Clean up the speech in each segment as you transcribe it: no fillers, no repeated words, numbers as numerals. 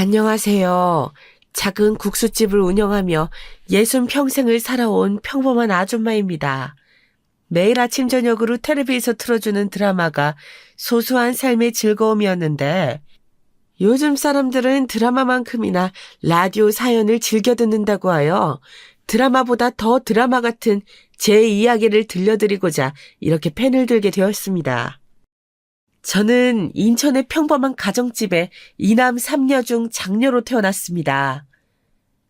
안녕하세요. 작은 국수집을 운영하며 60평생을 살아온 평범한 아줌마입니다. 매일 아침 저녁으로 텔레비에서 틀어주는 드라마가 소소한 삶의 즐거움이었는데 요즘 사람들은 드라마만큼이나 라디오 사연을 즐겨 듣는다고 하여 드라마보다 더 드라마 같은 제 이야기를 들려드리고자 이렇게 펜을 들게 되었습니다. 저는 인천의 평범한 가정집에 이남 3녀 중 장녀로 태어났습니다.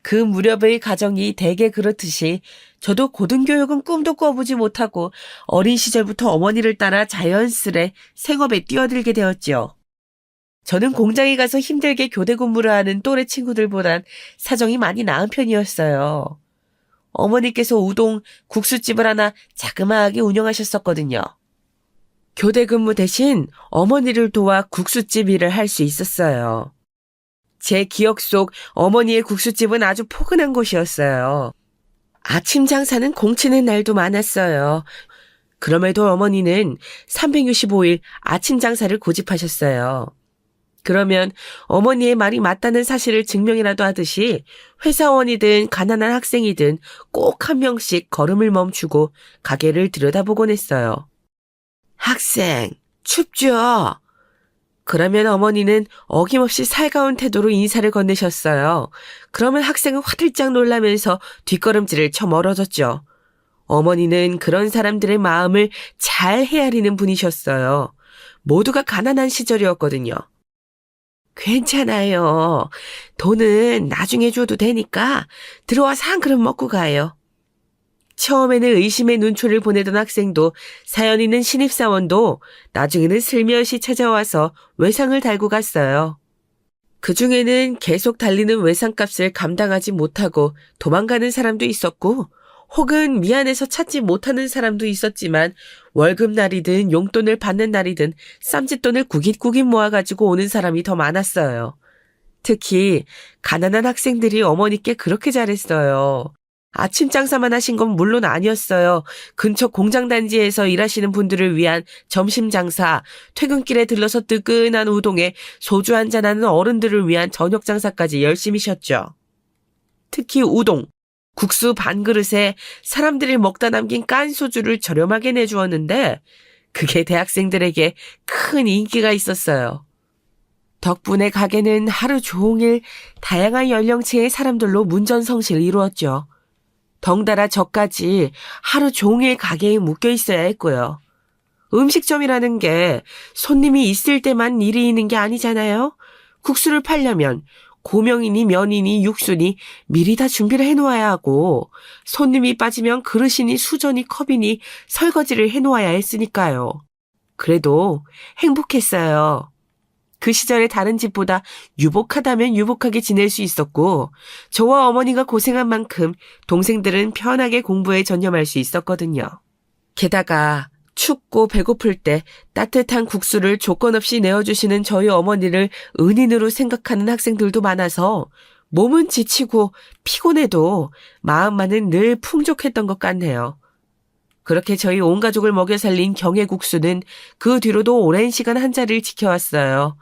그 무렵의 가정이 대개 그렇듯이 저도 고등교육은 꿈도 꿔보지 못하고 어린 시절부터 어머니를 따라 자연스레 생업에 뛰어들게 되었지요. 저는 공장에 가서 힘들게 교대 근무를 하는 또래 친구들보단 사정이 많이 나은 편이었어요. 어머니께서 우동, 국수집을 하나 자그마하게 운영하셨었거든요. 교대 근무 대신 어머니를 도와 국수집 일을 할 수 있었어요. 제 기억 속 어머니의 국수집은 아주 포근한 곳이었어요. 아침 장사는 공치는 날도 많았어요. 그럼에도 어머니는 365일 아침 장사를 고집하셨어요. 그러면 어머니의 말이 맞다는 사실을 증명이라도 하듯이 회사원이든 가난한 학생이든 꼭 한 명씩 걸음을 멈추고 가게를 들여다보곤 했어요. 학생, 춥죠? 그러면 어머니는 어김없이 살가운 태도로 인사를 건네셨어요. 그러면 학생은 화들짝 놀라면서 뒷걸음질을 쳐 멀어졌죠. 어머니는 그런 사람들의 마음을 잘 헤아리는 분이셨어요. 모두가 가난한 시절이었거든요. 괜찮아요. 돈은 나중에 줘도 되니까 들어와서 한 그릇 먹고 가요. 처음에는 의심의 눈초리를 보내던 학생도 사연 있는 신입사원도 나중에는 슬며시 찾아와서 외상을 달고 갔어요. 그중에는 계속 달리는 외상값을 감당하지 못하고 도망가는 사람도 있었고 혹은 미안해서 찾지 못하는 사람도 있었지만 월급날이든 용돈을 받는 날이든 쌈짓돈을 구깃구깃 모아가지고 오는 사람이 더 많았어요. 특히 가난한 학생들이 어머니께 그렇게 잘했어요. 아침 장사만 하신 건 물론 아니었어요. 근처 공장 단지에서 일하시는 분들을 위한 점심 장사, 퇴근길에 들러서 뜨끈한 우동에 소주 한잔하는 어른들을 위한 저녁 장사까지 열심히 쉬었죠. 특히 우동, 국수 반 그릇에 사람들이 먹다 남긴 깐 소주를 저렴하게 내주었는데 그게 대학생들에게 큰 인기가 있었어요. 덕분에 가게는 하루 종일 다양한 연령층의 사람들로 문전성시를 이루었죠. 덩달아 저까지 하루 종일 가게에 묶여 있어야 했고요. 음식점이라는 게 손님이 있을 때만 일이 있는 게 아니잖아요. 국수를 팔려면 고명이니 면이니 육수니 미리 다 준비를 해놓아야 하고 손님이 빠지면 그릇이니 수저니 컵이니 설거지를 해놓아야 했으니까요. 그래도 행복했어요. 그 시절에 다른 집보다 유복하다면 유복하게 지낼 수 있었고 저와 어머니가 고생한 만큼 동생들은 편하게 공부에 전념할 수 있었거든요. 게다가 춥고 배고플 때 따뜻한 국수를 조건 없이 내어주시는 저희 어머니를 은인으로 생각하는 학생들도 많아서 몸은 지치고 피곤해도 마음만은 늘 풍족했던 것 같네요. 그렇게 저희 온 가족을 먹여 살린 경혜국수는 그 뒤로도 오랜 시간 한 자리를 지켜왔어요.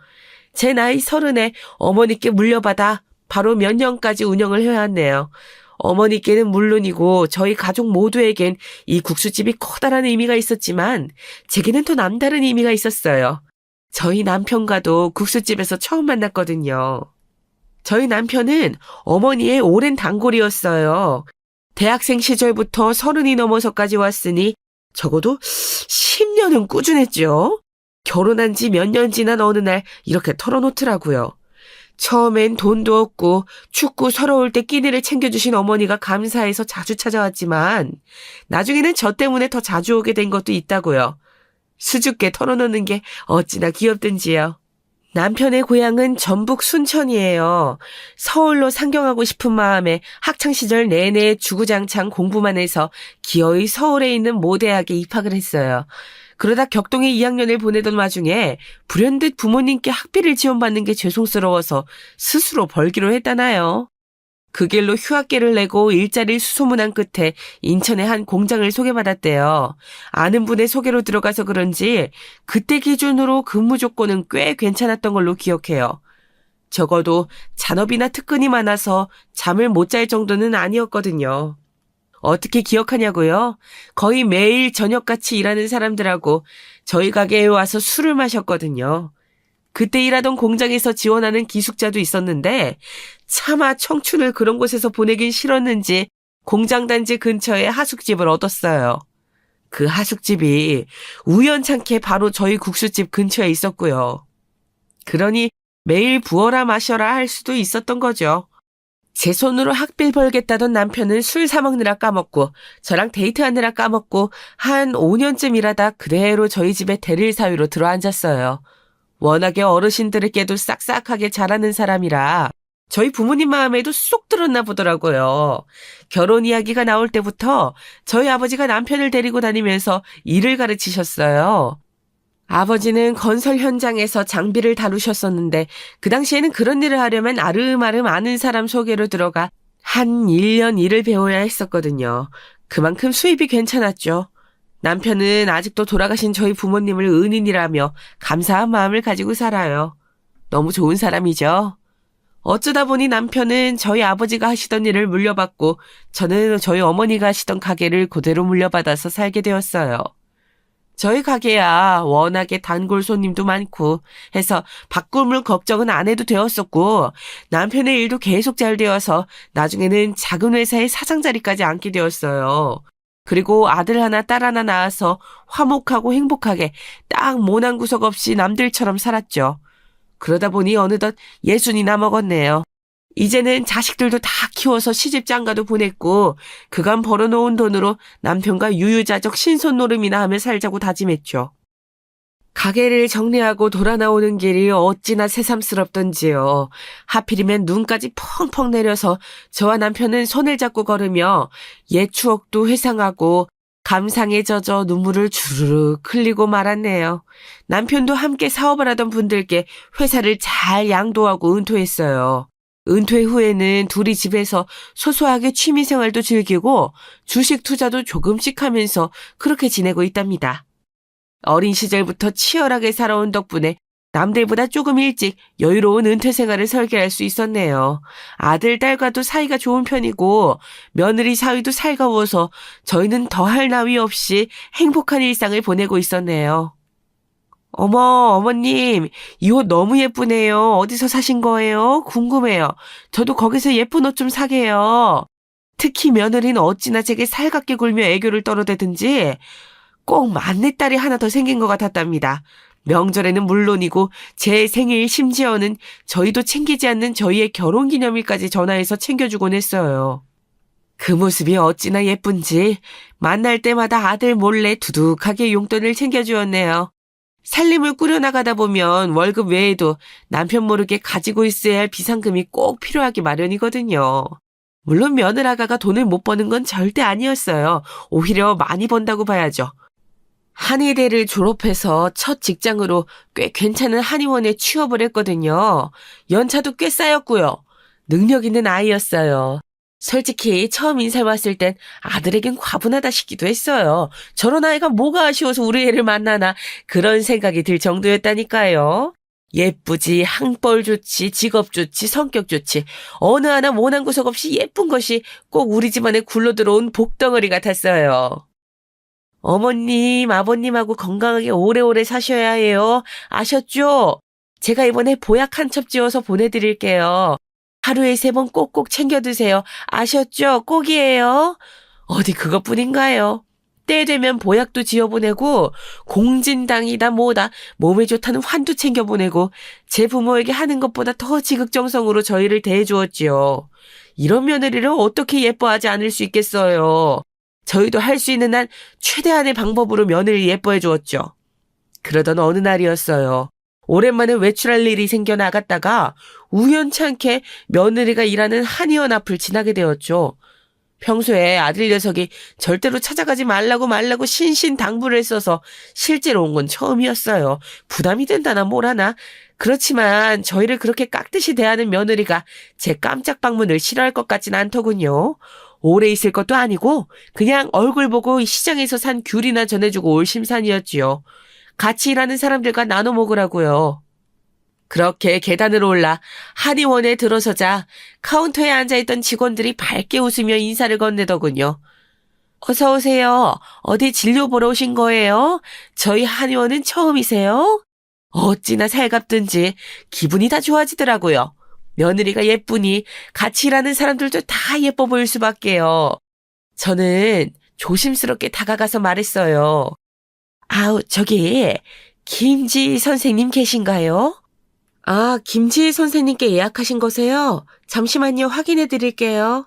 제 나이 30에 어머니께 물려받아 바로 몇 년까지 운영을 해왔네요. 어머니께는 물론이고 저희 가족 모두에겐 이 국수집이 커다란 의미가 있었지만 제게는 더 남다른 의미가 있었어요. 저희 남편과도 국수집에서 처음 만났거든요. 저희 남편은 어머니의 오랜 단골이었어요. 대학생 시절부터 30이 넘어서까지 왔으니 적어도 10년은 꾸준했죠. 결혼한 지 몇 년 지난 어느 날 이렇게 털어놓더라고요. 처음엔 돈도 없고 춥고 서러울 때 끼니를 챙겨주신 어머니가 감사해서 자주 찾아왔지만 나중에는 저 때문에 더 자주 오게 된 것도 있다고요. 수줍게 털어놓는 게 어찌나 귀엽든지요. 남편의 고향은 전북 순천이에요. 서울로 상경하고 싶은 마음에 학창시절 내내 주구장창 공부만 해서 기어이 서울에 있는 모대학에 입학을 했어요. 그러다 격동에 2학년을 보내던 와중에 불현듯 부모님께 학비를 지원받는 게 죄송스러워서 스스로 벌기로 했다나요. 그 길로 휴학계를 내고 일자리를 수소문한 끝에 인천의 한 공장을 소개받았대요. 아는 분의 소개로 들어가서 그런지 그때 기준으로 근무 조건은 꽤 괜찮았던 걸로 기억해요. 적어도 잔업이나 특근이 많아서 잠을 못 잘 정도는 아니었거든요. 어떻게 기억하냐고요? 거의 매일 저녁같이 일하는 사람들하고 저희 가게에 와서 술을 마셨거든요. 그때 일하던 공장에서 지원하는 기숙자도 있었는데 차마 청춘을 그런 곳에서 보내긴 싫었는지 공장 단지 근처에 하숙집을 얻었어요. 그 하숙집이 우연찮게 바로 저희 국수집 근처에 있었고요. 그러니 매일 부어라 마셔라 할 수도 있었던 거죠. 제 손으로 학비를 벌겠다던 남편은 술 사 먹느라 까먹고 저랑 데이트하느라 까먹고 한 5년쯤 일하다 그대로 저희 집에 대릴 사위로 들어앉았어요. 워낙에 어르신들에게도 싹싹하게 잘하는 사람이라 저희 부모님 마음에도 쏙 들었나 보더라고요. 결혼 이야기가 나올 때부터 저희 아버지가 남편을 데리고 다니면서 일을 가르치셨어요. 아버지는 건설 현장에서 장비를 다루셨었는데 그 당시에는 그런 일을 하려면 아름아름 아는 사람 소개로 들어가 한 1년 일을 배워야 했었거든요. 그만큼 수입이 괜찮았죠. 남편은 아직도 돌아가신 저희 부모님을 은인이라며 감사한 마음을 가지고 살아요. 너무 좋은 사람이죠. 어쩌다 보니 남편은 저희 아버지가 하시던 일을 물려받고 저는 저희 어머니가 하시던 가게를 그대로 물려받아서 살게 되었어요. 저희 가게야 워낙에 단골 손님도 많고 해서 바꿀 걱정은 안 해도 되었었고 남편의 일도 계속 잘 되어서 나중에는 작은 회사의 사장 자리까지 앉게 되었어요. 그리고 아들 하나 딸 하나 낳아서 화목하고 행복하게 딱 모난 구석 없이 남들처럼 살았죠. 그러다 보니 어느덧 60이나 먹었네요. 이제는 자식들도 다 키워서 시집 장가도 보냈고 그간 벌어놓은 돈으로 남편과 유유자적 신손노름이나 하며 살자고 다짐했죠. 가게를 정리하고 돌아 나오는 길이 어찌나 새삼스럽던지요. 하필이면 눈까지 펑펑 내려서 저와 남편은 손을 잡고 걸으며 옛 추억도 회상하고 감상에 젖어 눈물을 주르륵 흘리고 말았네요. 남편도 함께 사업을 하던 분들께 회사를 잘 양도하고 은퇴했어요. 은퇴 후에는 둘이 집에서 소소하게 취미생활도 즐기고 주식 투자도 조금씩 하면서 그렇게 지내고 있답니다. 어린 시절부터 치열하게 살아온 덕분에 남들보다 조금 일찍 여유로운 은퇴 생활을 설계할 수 있었네요. 아들, 딸과도 사이가 좋은 편이고 며느리 사위도 살가워서 저희는 더할 나위 없이 행복한 일상을 보내고 있었네요. 어머, 어머님, 이 옷 너무 예쁘네요. 어디서 사신 거예요? 궁금해요. 저도 거기서 예쁜 옷 좀 사게요. 특히 며느리는 어찌나 제게 살갑게 굴며 애교를 떨어대든지 꼭 막내딸이 하나 더 생긴 것 같았답니다. 명절에는 물론이고 제 생일 심지어는 저희도 챙기지 않는 저희의 결혼기념일까지 전화해서 챙겨주곤 했어요. 그 모습이 어찌나 예쁜지 만날 때마다 아들 몰래 두둑하게 용돈을 챙겨주었네요. 살림을 꾸려나가다 보면 월급 외에도 남편 모르게 가지고 있어야 할 비상금이 꼭 필요하기 마련이거든요. 물론 며느라가가 돈을 못 버는 건 절대 아니었어요. 오히려 많이 번다고 봐야죠. 한의대를 졸업해서 첫 직장으로 꽤 괜찮은 한의원에 취업을 했거든요. 연차도 꽤 쌓였고요. 능력 있는 아이였어요. 솔직히 처음 인사를 왔을 땐 아들에겐 과분하다 싶기도 했어요. 저런 아이가 뭐가 아쉬워서 우리 애를 만나나 그런 생각이 들 정도였다니까요. 예쁘지, 항벌 좋지, 직업 좋지, 성격 좋지 어느 하나 모난 구석 없이 예쁜 것이 꼭 우리 집안에 굴러들어온 복덩어리 같았어요. 어머님, 아버님하고 건강하게 오래오래 사셔야 해요. 아셨죠? 제가 이번에 보약 한 첩 지어서 보내드릴게요. 하루에 3번 꼭꼭 챙겨 드세요. 아셨죠? 꼭이에요. 어디 그것뿐인가요? 때 되면 보약도 지어보내고 공진당이다 뭐다 몸에 좋다는 환도 챙겨보내고 제 부모에게 하는 것보다 더 지극정성으로 저희를 대해주었지요. 이런 며느리를 어떻게 예뻐하지 않을 수 있겠어요. 저희도 할 수 있는 한 최대한의 방법으로 며느리를 예뻐해 주었죠. 그러던 어느 날이었어요. 오랜만에 외출할 일이 생겨 나갔다가 우연찮게 며느리가 일하는 한의원 앞을 지나게 되었죠. 평소에 아들 녀석이 절대로 찾아가지 말라고 신신당부를 했어서 실제로 온 건 처음이었어요. 부담이 된다나 뭐라나. 그렇지만 저희를 그렇게 깍듯이 대하는 며느리가 제 깜짝 방문을 싫어할 것 같진 않더군요. 오래 있을 것도 아니고 그냥 얼굴 보고 시장에서 산 귤이나 전해주고 올 심산이었지요. 같이 일하는 사람들과 나눠 먹으라고요. 그렇게 계단을 올라 한의원에 들어서자 카운터에 앉아있던 직원들이 밝게 웃으며 인사를 건네더군요. 어서 오세요. 어디 진료 보러 오신 거예요? 저희 한의원은 처음이세요? 어찌나 살갑든지 기분이 다 좋아지더라고요. 며느리가 예쁘니 같이 일하는 사람들도 다 예뻐 보일 수밖에요. 저는 조심스럽게 다가가서 말했어요. 아우, 저기 김지 선생님 계신가요? 아, 김지 선생님께 예약하신 거세요? 잠시만요, 확인해 드릴게요.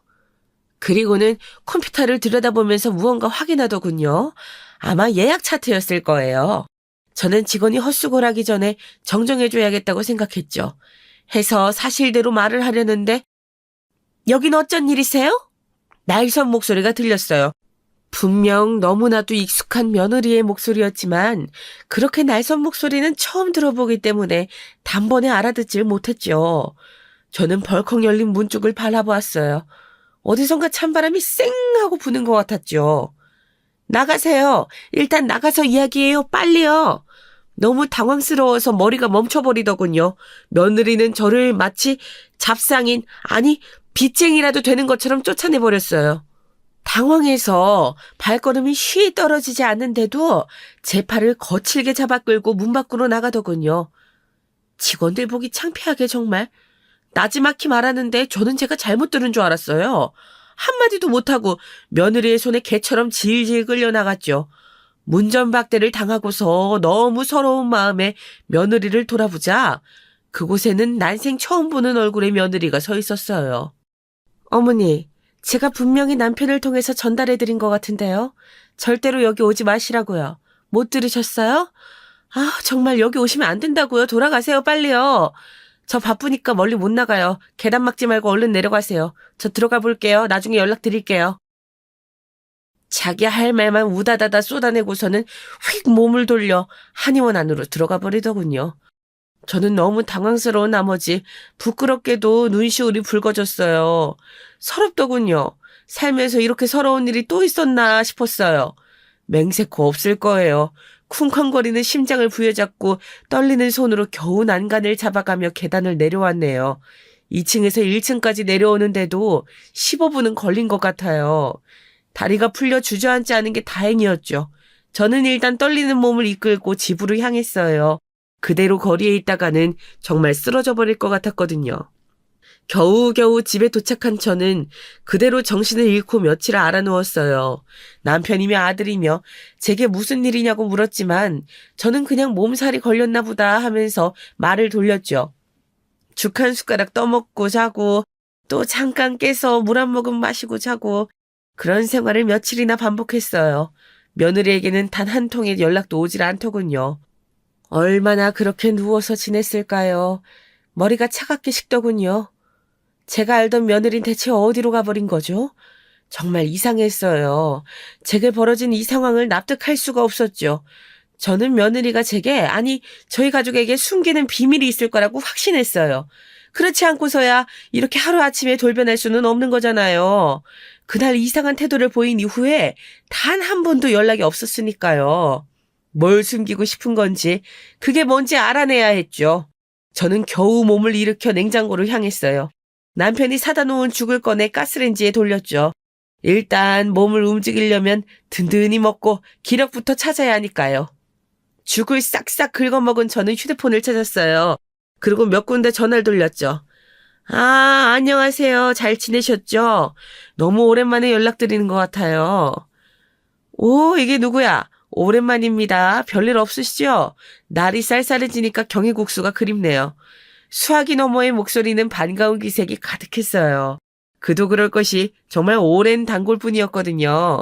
그리고는 컴퓨터를 들여다보면서 무언가 확인하더군요. 아마 예약 차트였을 거예요. 저는 직원이 헛수고하기 전에 정정해줘야겠다고 생각했죠. 해서 사실대로 말을 하려는데 여긴 어쩐 일이세요? 날선 목소리가 들렸어요. 분명 너무나도 익숙한 며느리의 목소리였지만 그렇게 날선 목소리는 처음 들어보기 때문에 단번에 알아듣질 못했죠. 저는 벌컥 열린 문 쪽을 바라보았어요. 어디선가 찬바람이 쌩 하고 부는 것 같았죠. 나가세요. 일단 나가서 이야기해요. 빨리요. 너무 당황스러워서 머리가 멈춰버리더군요. 며느리는 저를 마치 잡상인, 아니 빚쟁이라도 되는 것처럼 쫓아내버렸어요. 당황해서 발걸음이 쉬 떨어지지 않는데도 제 팔을 거칠게 잡아 끌고 문 밖으로 나가더군요. 직원들 보기 창피하게 정말. 나지막히 말하는데 저는 제가 잘못 들은 줄 알았어요. 한마디도 못하고 며느리의 손에 개처럼 질질 끌려나갔죠. 문전박대를 당하고서 너무 서러운 마음에 며느리를 돌아보자 그곳에는 난생 처음 보는 얼굴의 며느리가 서 있었어요. 어머니, 제가 분명히 남편을 통해서 전달해드린 것 같은데요. 절대로 여기 오지 마시라고요. 못 들으셨어요? 아, 정말 여기 오시면 안 된다고요. 돌아가세요, 빨리요. 저 바쁘니까 멀리 못 나가요. 계단 막지 말고 얼른 내려가세요. 저 들어가 볼게요. 나중에 연락드릴게요. 자기 할 말만 우다다다 쏟아내고서는 휙 몸을 돌려 한의원 안으로 들어가 버리더군요. 저는 너무 당황스러운 나머지 부끄럽게도 눈시울이 붉어졌어요. 서럽더군요. 살면서 이렇게 서러운 일이 또 있었나 싶었어요. 맹세코 없을 거예요. 쿵쾅거리는 심장을 부여잡고 떨리는 손으로 겨우 난간을 잡아가며 계단을 내려왔네요. 2층에서 1층까지 내려오는데도 15분은 걸린 것 같아요. 다리가 풀려 주저앉지 않은 게 다행이었죠. 저는 일단 떨리는 몸을 이끌고 집으로 향했어요. 그대로 거리에 있다가는 정말 쓰러져 버릴 것 같았거든요. 겨우겨우 집에 도착한 저는 그대로 정신을 잃고 며칠 알아누웠어요. 남편이며 아들이며 제게 무슨 일이냐고 물었지만 저는 그냥 몸살이 걸렸나 보다 하면서 말을 돌렸죠. 죽 한 숟가락 떠먹고 자고 또 잠깐 깨서 물 한 모금 마시고 자고 그런 생활을 며칠이나 반복했어요. 며느리에게는 단 한 통의 연락도 오질 않더군요. 얼마나 그렇게 누워서 지냈을까요? 머리가 차갑게 식더군요. 제가 알던 며느린 대체 어디로 가버린 거죠? 정말 이상했어요. 제게 벌어진 이 상황을 납득할 수가 없었죠. 저는 며느리가 제게, 아니 저희 가족에게 숨기는 비밀이 있을 거라고 확신했어요. 그렇지 않고서야 이렇게 하루아침에 돌변할 수는 없는 거잖아요. 그날 이상한 태도를 보인 이후에 단 한 번도 연락이 없었으니까요. 뭘 숨기고 싶은 건지 그게 뭔지 알아내야 했죠. 저는 겨우 몸을 일으켜 냉장고를 향했어요. 남편이 사다 놓은 죽을 꺼내 가스레인지에 돌렸죠. 일단 몸을 움직이려면 든든히 먹고 기력부터 찾아야 하니까요. 죽을 싹싹 긁어먹은 저는 휴대폰을 찾았어요. 그리고 몇 군데 전화를 돌렸죠. 아, 안녕하세요. 잘 지내셨죠? 너무 오랜만에 연락드리는 것 같아요. 오, 이게 누구야? 오랜만입니다. 별일 없으시죠? 날이 쌀쌀해지니까 경위국수가 그립네요. 수화기 너머의 목소리는 반가운 기색이 가득했어요. 그도 그럴 것이 정말 오랜 단골분이었거든요.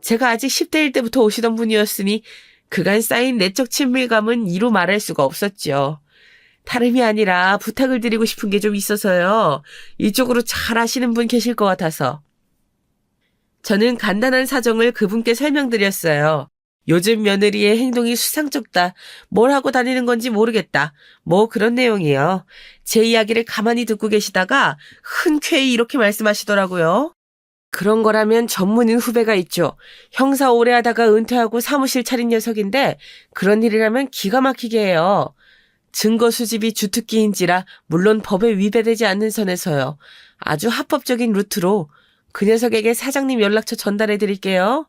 제가 아직 10대일 때부터 오시던 분이었으니 그간 쌓인 내적 친밀감은 이루 말할 수가 없었죠. 다름이 아니라 부탁을 드리고 싶은 게 좀 있어서요. 이쪽으로 잘 아시는 분 계실 것 같아서. 저는 간단한 사정을 그분께 설명드렸어요. 요즘 며느리의 행동이 수상쩍다. 뭘 하고 다니는 건지 모르겠다. 뭐 그런 내용이요. 제 이야기를 가만히 듣고 계시다가 흔쾌히 이렇게 말씀하시더라고요. 그런 거라면 전문인 후배가 있죠. 형사 오래 하다가 은퇴하고 사무실 차린 녀석인데 그런 일이라면 기가 막히게 해요. 증거 수집이 주특기인지라 물론 법에 위배되지 않는 선에서요. 아주 합법적인 루트로 그 녀석에게 사장님 연락처 전달해 드릴게요.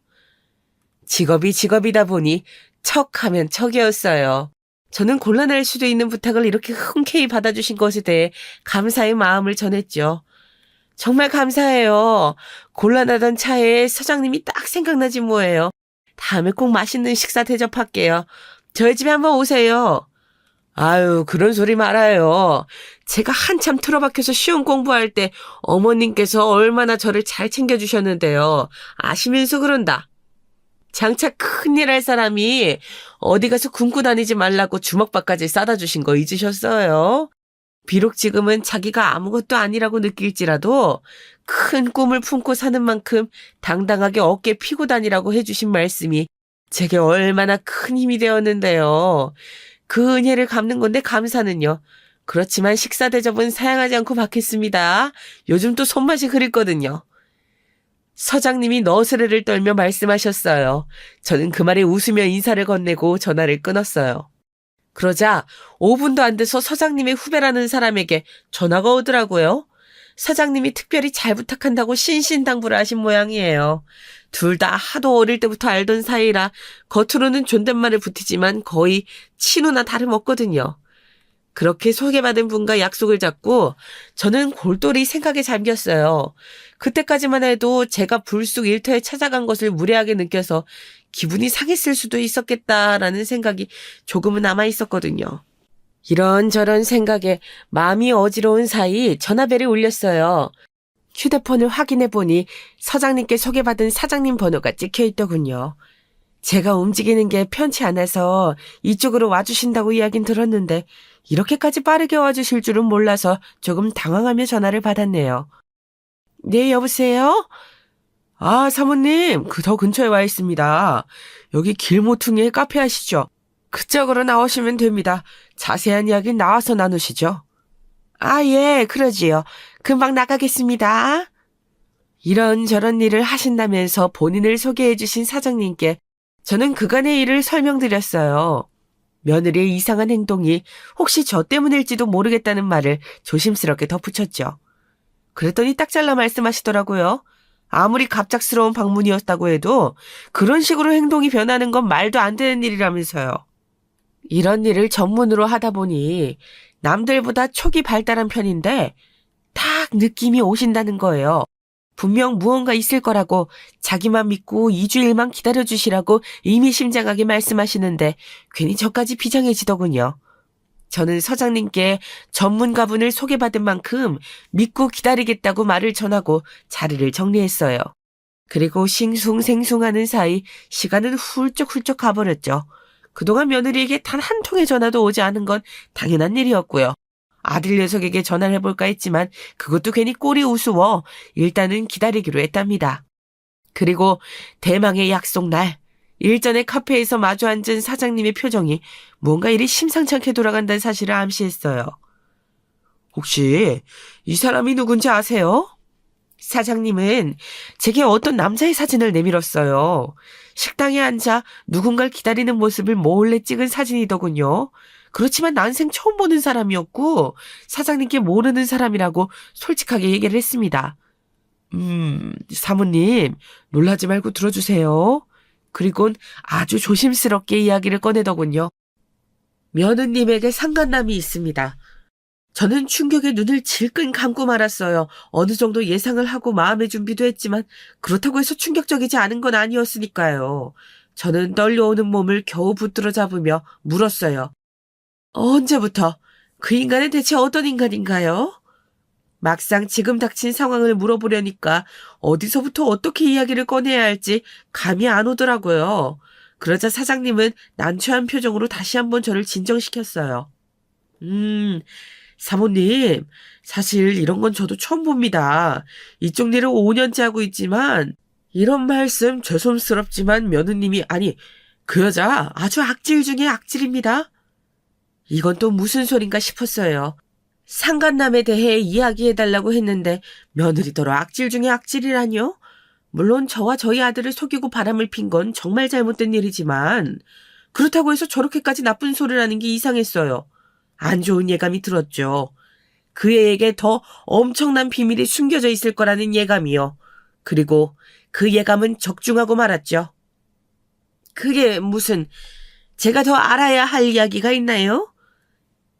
직업이 직업이다 보니 척하면 척이었어요. 저는 곤란할 수도 있는 부탁을 이렇게 흔쾌히 받아주신 것에 대해 감사의 마음을 전했죠. 정말 감사해요. 곤란하던 차에 서장님이 딱 생각나지 뭐예요. 다음에 꼭 맛있는 식사 대접할게요. 저희 집에 한번 오세요. 아유, 그런 소리 말아요. 제가 한참 틀어박혀서 시험 공부할 때 어머님께서 얼마나 저를 잘 챙겨주셨는데요. 아시면서 그런다. 장차 큰일 할 사람이 어디 가서 굶고 다니지 말라고 주먹밥까지 싸다 주신 거 잊으셨어요? 비록 지금은 자기가 아무것도 아니라고 느낄지라도 큰 꿈을 품고 사는 만큼 당당하게 어깨 피고 다니라고 해주신 말씀이 제게 얼마나 큰 힘이 되었는데요. 그 은혜를 갚는 건데 감사는요. 그렇지만 식사 대접은 사양하지 않고 받겠습니다. 요즘 또 손맛이 흐릿거든요. 서장님이 너스레를 떨며 말씀하셨어요. 저는 그 말에 웃으며 인사를 건네고 전화를 끊었어요. 그러자 5분도 안 돼서 서장님의 후배라는 사람에게 전화가 오더라고요. 사장님이 특별히 잘 부탁한다고 신신당부를 하신 모양이에요. 둘 다 하도 어릴 때부터 알던 사이라 겉으로는 존댓말을 붙이지만 거의 친누나 다름없거든요. 그렇게 소개받은 분과 약속을 잡고 저는 골똘히 생각에 잠겼어요. 그때까지만 해도 제가 불쑥 일터에 찾아간 것을 무례하게 느껴서 기분이 상했을 수도 있었겠다라는 생각이 조금은 남아 있었거든요. 이런저런 생각에 마음이 어지러운 사이 전화벨이 울렸어요. 휴대폰을 확인해 보니 서장님께 소개받은 사장님 번호가 찍혀 있더군요. 제가 움직이는 게 편치 않아서 이쪽으로 와주신다고 이야긴 들었는데 이렇게까지 빠르게 와주실 줄은 몰라서 조금 당황하며 전화를 받았네요. 네, 여보세요? 아, 사모님, 더 근처에 와 있습니다. 여기 길모퉁이에 카페 하시죠? 그쪽으로 나오시면 됩니다. 자세한 이야기 나와서 나누시죠. 아, 예, 그러지요. 금방 나가겠습니다. 이런저런 일을 하신다면서 본인을 소개해 주신 사장님께 저는 그간의 일을 설명드렸어요. 며느리의 이상한 행동이 혹시 저 때문일지도 모르겠다는 말을 조심스럽게 덧붙였죠. 그랬더니 딱 잘라 말씀하시더라고요. 아무리 갑작스러운 방문이었다고 해도 그런 식으로 행동이 변하는 건 말도 안 되는 일이라면서요. 이런 일을 전문으로 하다 보니 남들보다 촉이 발달한 편인데 딱 느낌이 오신다는 거예요. 분명 무언가 있을 거라고 자기만 믿고 2주일만 기다려주시라고 의미심장하게 말씀하시는데 괜히 저까지 비장해지더군요. 저는 서장님께 전문가분을 소개받은 만큼 믿고 기다리겠다고 말을 전하고 자리를 정리했어요. 그리고 싱숭생숭하는 사이 시간은 훌쩍훌쩍 가버렸죠. 그동안 며느리에게 단 한 통의 전화도 오지 않은 건 당연한 일이었고요. 아들 녀석에게 전화를 해볼까 했지만 그것도 괜히 꼴이 우스워 일단은 기다리기로 했답니다. 그리고 대망의 약속 날, 일전에 카페에서 마주 앉은 사장님의 표정이 뭔가 이리 심상치 않게 돌아간다는 사실을 암시했어요. 혹시 이 사람이 누군지 아세요? 사장님은 제게 어떤 남자의 사진을 내밀었어요. 식당에 앉아 누군가를 기다리는 모습을 몰래 찍은 사진이더군요. 그렇지만 난생 처음 보는 사람이었고 사장님께 모르는 사람이라고 솔직하게 얘기를 했습니다. 사모님 놀라지 말고 들어주세요. 그리곤 아주 조심스럽게 이야기를 꺼내더군요. 며느님에게 상간남이 있습니다. 저는 충격에 눈을 질끈 감고 말았어요. 어느 정도 예상을 하고 마음의 준비도 했지만 그렇다고 해서 충격적이지 않은 건 아니었으니까요. 저는 떨려오는 몸을 겨우 붙들어 잡으며 물었어요. 언제부터? 그 인간은 대체 어떤 인간인가요? 막상 지금 닥친 상황을 물어보려니까 어디서부터 어떻게 이야기를 꺼내야 할지 감이 안 오더라고요. 그러자 사장님은 난처한 표정으로 다시 한번 저를 진정시켰어요. 사모님, 사실 이런 건 저도 처음 봅니다. 이쪽 일을 5년째 하고 있지만 이런 말씀 죄송스럽지만 며느님이 아니 그 여자 아주 악질 중에 악질입니다. 이건 또 무슨 소린가 싶었어요. 상간남에 대해 이야기해달라고 했는데 며느리더러 악질 중에 악질이라뇨? 물론 저와 저희 아들을 속이고 바람을 핀 건 정말 잘못된 일이지만 그렇다고 해서 저렇게까지 나쁜 소리라는 게 이상했어요. 안 좋은 예감이 들었죠. 그 애에게 더 엄청난 비밀이 숨겨져 있을 거라는 예감이요. 그리고 그 예감은 적중하고 말았죠. 그게 무슨, 제가 더 알아야 할 이야기가 있나요?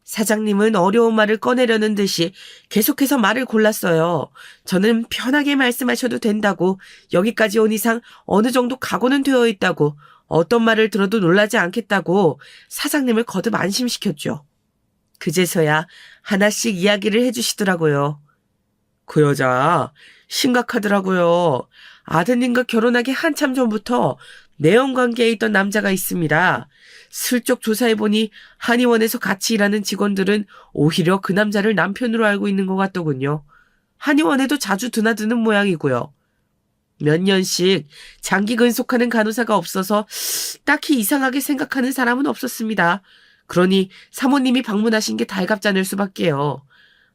사장님은 어려운 말을 꺼내려는 듯이 계속해서 말을 골랐어요. 저는 편하게 말씀하셔도 된다고, 여기까지 온 이상 어느 정도 각오는 되어 있다고, 어떤 말을 들어도 놀라지 않겠다고 사장님을 거듭 안심시켰죠. 그제서야 하나씩 이야기를 해주시더라고요. 그 여자 심각하더라고요. 아드님과 결혼하기 한참 전부터 내연관계에 있던 남자가 있습니다. 슬쩍 조사해보니 한의원에서 같이 일하는 직원들은 오히려 그 남자를 남편으로 알고 있는 것 같더군요. 한의원에도 자주 드나드는 모양이고요. 몇 년씩 장기 근속하는 간호사가 없어서 딱히 이상하게 생각하는 사람은 없었습니다. 그러니 사모님이 방문하신 게 달갑잖을 수밖에요.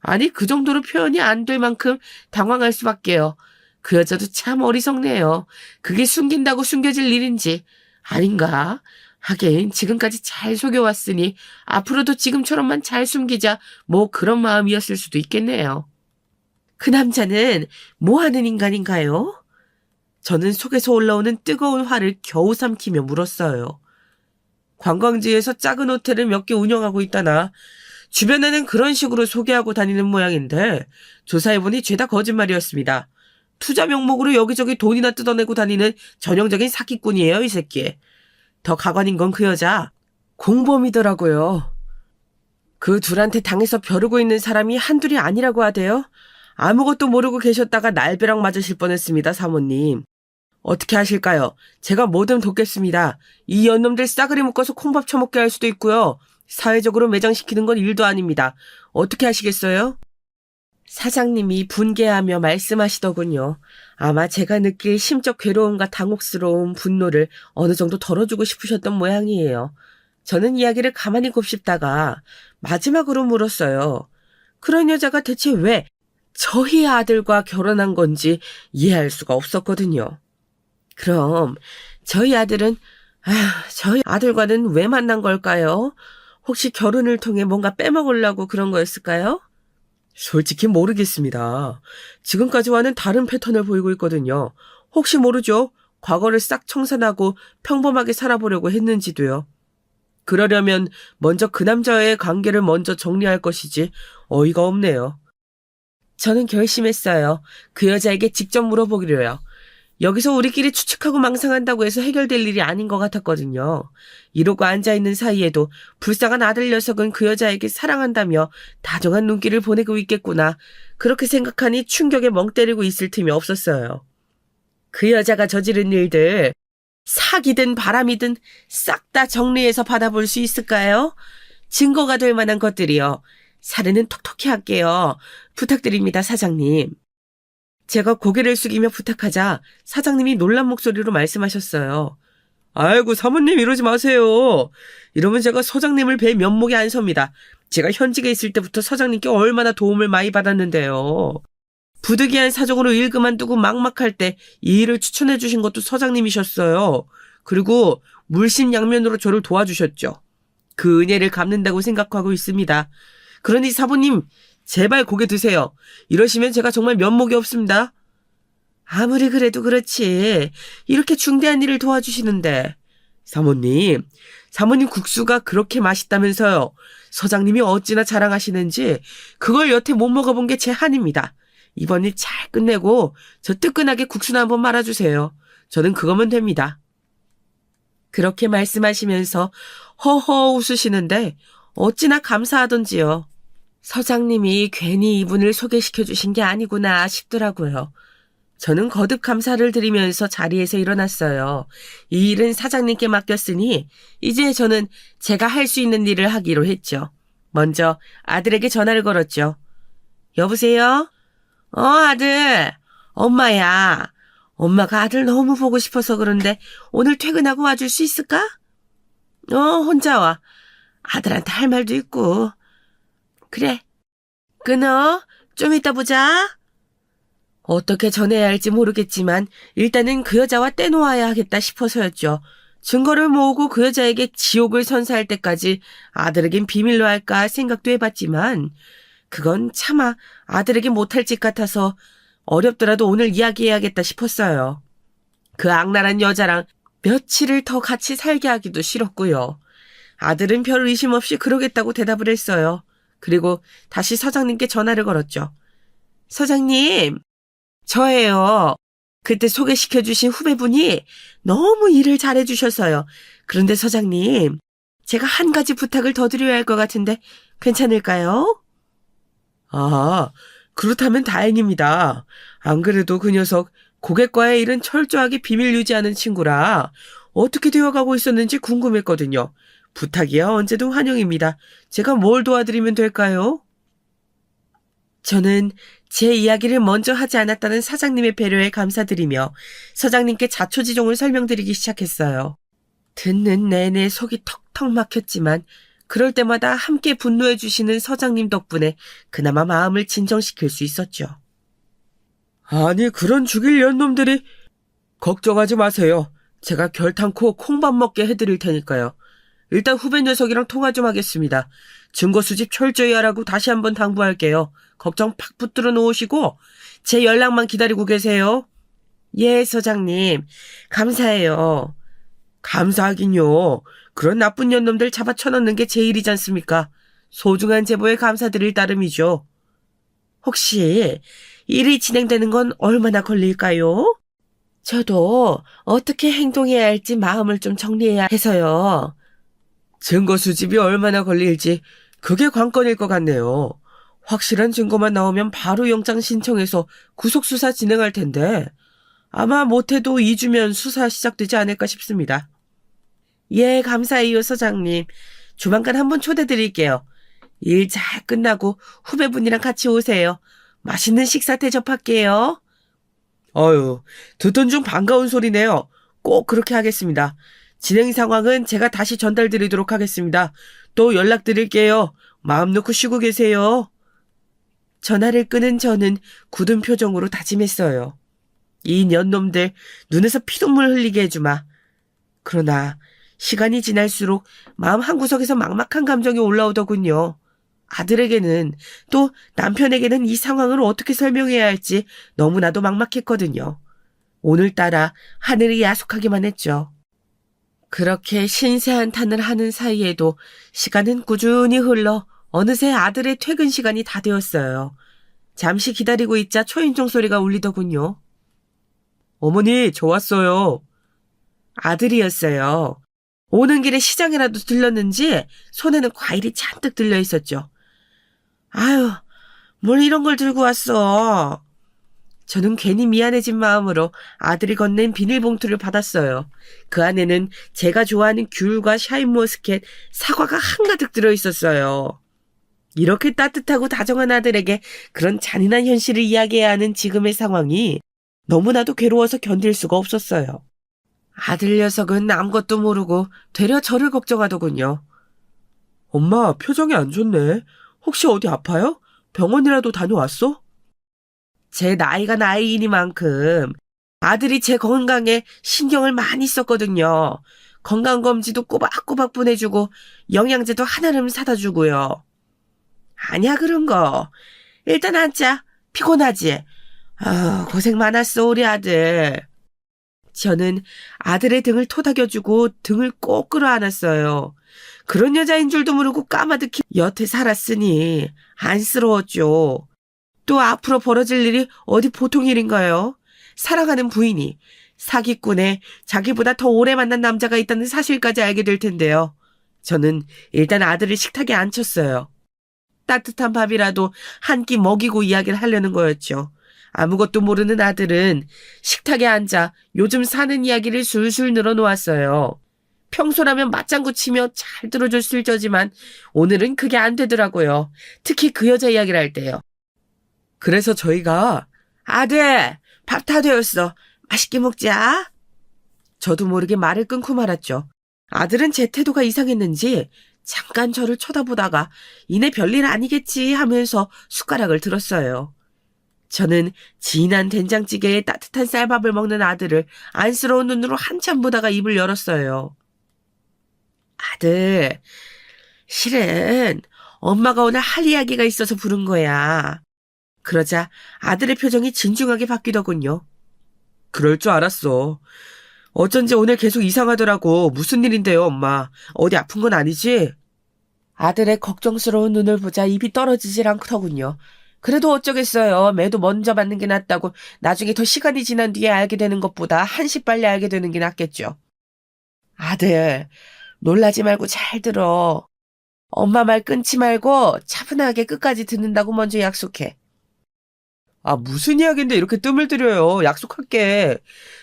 아니, 그 정도로 표현이 안 될 만큼 당황할 수밖에요. 그 여자도 참 어리석네요. 그게 숨긴다고 숨겨질 일인지 아닌가? 하긴 지금까지 잘 속여왔으니 앞으로도 지금처럼만 잘 숨기자, 뭐 그런 마음이었을 수도 있겠네요. 그 남자는 뭐 하는 인간인가요? 저는 속에서 올라오는 뜨거운 화를 겨우 삼키며 물었어요. 관광지에서 작은 호텔을 몇 개 운영하고 있다나 주변에는 그런 식으로 소개하고 다니는 모양인데 조사해보니 죄다 거짓말이었습니다. 투자 명목으로 여기저기 돈이나 뜯어내고 다니는 전형적인 사기꾼이에요, 이 새끼. 더 가관인 건 그 여자 공범이더라고요. 그 둘한테 당해서 벼르고 있는 사람이 한둘이 아니라고 하대요. 아무것도 모르고 계셨다가 날벼락 맞으실 뻔했습니다, 사모님. 어떻게 하실까요? 제가 뭐든 돕겠습니다. 이 연놈들 싸그리 묶어서 콩밥 처먹게 할 수도 있고요. 사회적으로 매장시키는 건 일도 아닙니다. 어떻게 하시겠어요? 사장님이 분개하며 말씀하시더군요. 아마 제가 느낄 심적 괴로움과 당혹스러운 분노를 어느 정도 덜어주고 싶으셨던 모양이에요. 저는 이야기를 가만히 곱씹다가 마지막으로 물었어요. 그런 여자가 대체 왜 저희 아들과 결혼한 건지 이해할 수가 없었거든요. 그럼 저희 아들과는 왜 만난 걸까요? 혹시 결혼을 통해 뭔가 빼먹으려고 그런 거였을까요? 솔직히 모르겠습니다. 지금까지와는 다른 패턴을 보이고 있거든요. 혹시 모르죠? 과거를 싹 청산하고 평범하게 살아보려고 했는지도요. 그러려면 먼저 그 남자와의 관계를 먼저 정리할 것이지 어이가 없네요. 저는 결심했어요. 그 여자에게 직접 물어보기로요. 여기서 우리끼리 추측하고 망상한다고 해서 해결될 일이 아닌 것 같았거든요. 이러고 앉아있는 사이에도 불쌍한 아들 녀석은 그 여자에게 사랑한다며 다정한 눈길을 보내고 있겠구나. 그렇게 생각하니 충격에 멍 때리고 있을 틈이 없었어요. 그 여자가 저지른 일들, 사기든 바람이든 싹 다 정리해서 받아볼 수 있을까요? 증거가 될 만한 것들이요. 사례는 톡톡히 할게요. 부탁드립니다, 사장님. 제가 고개를 숙이며 부탁하자 사장님이 놀란 목소리로 말씀하셨어요. 아이고, 사모님 이러지 마세요. 이러면 제가 서장님을 뵐 면목이 안 섭니다. 제가 현직에 있을 때부터 서장님께 얼마나 도움을 많이 받았는데요. 부득이한 사정으로 일 그만두고 막막할 때 이 일을 추천해 주신 것도 서장님이셨어요. 그리고 물심양면으로 저를 도와주셨죠. 그 은혜를 갚는다고 생각하고 있습니다. 그러니 사모님, 제발 고개 드세요. 이러시면 제가 정말 면목이 없습니다. 아무리 그래도 그렇지. 이렇게 중대한 일을 도와주시는데. 사모님 국수가 그렇게 맛있다면서요. 서장님이 어찌나 자랑하시는지 그걸 여태 못 먹어본 게 제 한입니다. 이번 일 잘 끝내고 저 뜨끈하게 국수나 한번 말아주세요. 저는 그거면 됩니다. 그렇게 말씀하시면서 허허 웃으시는데 어찌나 감사하던지요. 서장님이 괜히 이분을 소개시켜 주신 게 아니구나 싶더라고요. 저는 거듭 감사를 드리면서 자리에서 일어났어요. 이 일은 사장님께 맡겼으니 이제 저는 제가 할 수 있는 일을 하기로 했죠. 먼저 아들에게 전화를 걸었죠. 여보세요? 아들. 엄마야. 엄마가 아들 너무 보고 싶어서 그런데 오늘 퇴근하고 와줄 수 있을까? 혼자 와. 아들한테 할 말도 있고. 그래. 끊어. 좀 이따 보자. 어떻게 전해야 할지 모르겠지만 일단은 그 여자와 떼놓아야 하겠다 싶어서였죠. 증거를 모으고 그 여자에게 지옥을 선사할 때까지 아들에겐 비밀로 할까 생각도 해봤지만 그건 차마 아들에게 못할 짓 같아서 어렵더라도 오늘 이야기해야겠다 싶었어요. 그 악랄한 여자랑 며칠을 더 같이 살게 하기도 싫었고요. 아들은 별 의심 없이 그러겠다고 대답을 했어요. 그리고 다시 서장님께 전화를 걸었죠. 서장님, 저예요. 그때 소개시켜주신 후배분이 너무 일을 잘해주셔서요. 그런데 서장님, 제가 한 가지 부탁을 더 드려야 할 것 같은데 괜찮을까요? 아, 그렇다면 다행입니다. 안 그래도 그 녀석 고객과의 일은 철저하게 비밀 유지하는 친구라 어떻게 되어가고 있었는지 궁금했거든요. 부탁이야 언제든 환영입니다. 제가 뭘 도와드리면 될까요? 저는 제 이야기를 먼저 하지 않았다는 사장님의 배려에 감사드리며 서장님께 자초지종을 설명드리기 시작했어요. 듣는 내내 속이 턱턱 막혔지만 그럴 때마다 함께 분노해 주시는 서장님 덕분에 그나마 마음을 진정시킬 수 있었죠. 아니 그런 죽일 년놈들이 걱정하지 마세요. 제가 결탄코 콩밥 먹게 해드릴 테니까요. 일단 후배 녀석이랑 통화 좀 하겠습니다. 증거 수집 철저히 하라고 다시 한번 당부할게요. 걱정 팍 붙들어 놓으시고 제 연락만 기다리고 계세요. 예, 서장님. 감사해요. 감사하긴요. 그런 나쁜 년놈들 잡아 쳐넣는 게 제 일이지 않습니까? 소중한 제보에 감사드릴 따름이죠. 혹시 일이 진행되는 건 얼마나 걸릴까요? 저도 어떻게 행동해야 할지 마음을 좀 정리해야 해서요. 증거 수집이 얼마나 걸릴지 그게 관건일 것 같네요. 확실한 증거만 나오면 바로 영장 신청해서 구속수사 진행할 텐데 아마 못해도 2주면 수사 시작되지 않을까 싶습니다. 예, 감사해요, 서장님. 조만간 한번 초대드릴게요. 일 잘 끝나고 후배분이랑 같이 오세요. 맛있는 식사 대접할게요. 어휴, 듣던 중 반가운 소리네요. 꼭 그렇게 하겠습니다. 진행 상황은 제가 다시 전달드리도록 하겠습니다. 또 연락드릴게요. 마음 놓고 쉬고 계세요. 전화를 끄는 저는 굳은 표정으로 다짐했어요. 이 년놈들 눈에서 피눈물 흘리게 해주마. 그러나 시간이 지날수록 마음 한구석에서 막막한 감정이 올라오더군요. 아들에게는 또 남편에게는 이 상황을 어떻게 설명해야 할지 너무나도 막막했거든요. 오늘따라 하늘이 야속하기만 했죠. 그렇게 신세 한탄을 하는 사이에도 시간은 꾸준히 흘러 어느새 아들의 퇴근 시간이 다 되었어요. 잠시 기다리고 있자 초인종 소리가 울리더군요. 어머니, 저 왔어요. 아들이었어요. 오는 길에 시장이라도 들렀는지 손에는 과일이 잔뜩 들려 있었죠. 아유, 뭘 이런 걸 들고 왔어. 저는 괜히 미안해진 마음으로 아들이 건넨 비닐봉투를 받았어요. 그 안에는 제가 좋아하는 귤과 샤인머스켓, 사과가 한가득 들어있었어요. 이렇게 따뜻하고 다정한 아들에게 그런 잔인한 현실을 이야기해야 하는 지금의 상황이 너무나도 괴로워서 견딜 수가 없었어요. 아들 녀석은 아무것도 모르고 되려 저를 걱정하더군요. 엄마, 표정이 안 좋네. 혹시 어디 아파요? 병원이라도 다녀왔어? 제 나이가 나이이니만큼 아들이 제 건강에 신경을 많이 썼거든요. 건강검진도 꼬박꼬박 보내주고 영양제도 한아름 사다 주고요. 아니야 그런 거. 일단 앉자. 피곤하지? 아, 고생 많았어 우리 아들. 저는 아들의 등을 토닥여주고 등을 꼭 끌어안았어요. 그런 여자인 줄도 모르고 까마득히 여태 살았으니 안쓰러웠죠. 또 앞으로 벌어질 일이 어디 보통 일인가요? 사랑하는 부인이 사기꾼에 자기보다 더 오래 만난 남자가 있다는 사실까지 알게 될 텐데요. 저는 일단 아들을 식탁에 앉혔어요. 따뜻한 밥이라도 한 끼 먹이고 이야기를 하려는 거였죠. 아무것도 모르는 아들은 식탁에 앉아 요즘 사는 이야기를 술술 늘어놓았어요. 평소라면 맞장구 치며 잘 들어줬을 저지만 오늘은 그게 안 되더라고요. 특히 그 여자 이야기를 할 때요. 그래서 저희가 아들, 밥 다 되었어. 맛있게 먹자. 저도 모르게 말을 끊고 말았죠. 아들은 제 태도가 이상했는지 잠깐 저를 쳐다보다가 이내 별일 아니겠지 하면서 숟가락을 들었어요. 저는 진한 된장찌개에 따뜻한 쌀밥을 먹는 아들을 안쓰러운 눈으로 한참 보다가 입을 열었어요. 아들, 실은 엄마가 오늘 할 이야기가 있어서 부른 거야. 그러자 아들의 표정이 진중하게 바뀌더군요. 그럴 줄 알았어. 어쩐지 오늘 계속 이상하더라고. 무슨 일인데요, 엄마? 어디 아픈 건 아니지? 아들의 걱정스러운 눈을 보자 입이 떨어지질 않더군요. 그래도 어쩌겠어요. 매도 먼저 받는 게 낫다고 나중에 더 시간이 지난 뒤에 알게 되는 것보다 한시 빨리 알게 되는 게 낫겠죠. 아들, 놀라지 말고 잘 들어. 엄마 말 끊지 말고 차분하게 끝까지 듣는다고 먼저 약속해. 아, 무슨 이야기인데 이렇게 뜸을 들여요. 약속할게.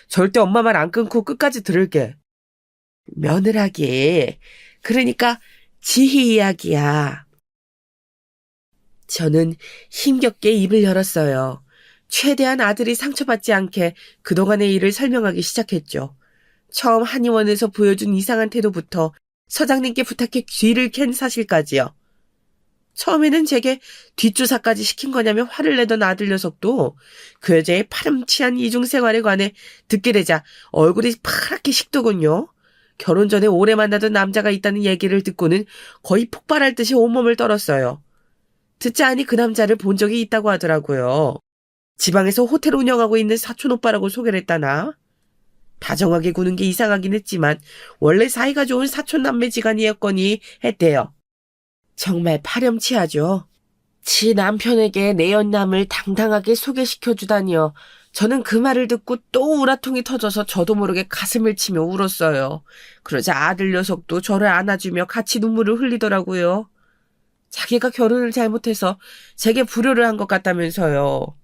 절대 엄마 말 안 끊고 끝까지 들을게. 며느라기. 그러니까 지희 이야기야. 저는 힘겹게 입을 열었어요. 최대한 아들이 상처받지 않게 그동안의 일을 설명하기 시작했죠. 처음 한의원에서 보여준 이상한 태도부터 서장님께 부탁해 뒤를 캔 사실까지요. 처음에는 제게 뒷조사까지 시킨 거냐며 화를 내던 아들 녀석도 그 여자의 파렴치한 이중생활에 관해 듣게 되자 얼굴이 파랗게 식더군요. 결혼 전에 오래 만나던 남자가 있다는 얘기를 듣고는 거의 폭발할 듯이 온몸을 떨었어요. 듣자 하니 그 남자를 본 적이 있다고 하더라고요. 지방에서 호텔 운영하고 있는 사촌 오빠라고 소개를 했다나? 다정하게 구는 게 이상하긴 했지만 원래 사이가 좋은 사촌 남매 지간이었거니 했대요. 정말 파렴치하죠. 지 남편에게 내연남을 당당하게 소개시켜주다니요. 저는 그 말을 듣고 또 우라통이 터져서 저도 모르게 가슴을 치며 울었어요. 그러자 아들 녀석도 저를 안아주며 같이 눈물을 흘리더라고요. 자기가 결혼을 잘못해서 제게 불효를 한 것 같다면서요.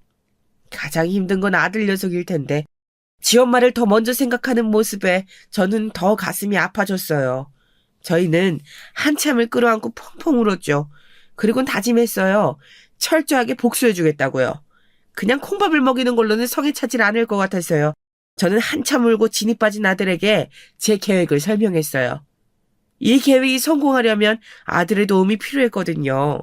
가장 힘든 건 아들 녀석일 텐데 지 엄마를 더 먼저 생각하는 모습에 저는 더 가슴이 아파졌어요. 저희는 한참을 끌어안고 펑펑 울었죠. 그리고는 다짐했어요. 철저하게 복수해주겠다고요. 그냥 콩밥을 먹이는 걸로는 성에 차질 않을 것 같아서요. 저는 한참 울고 진이 빠진 아들에게 제 계획을 설명했어요. 이 계획이 성공하려면 아들의 도움이 필요했거든요.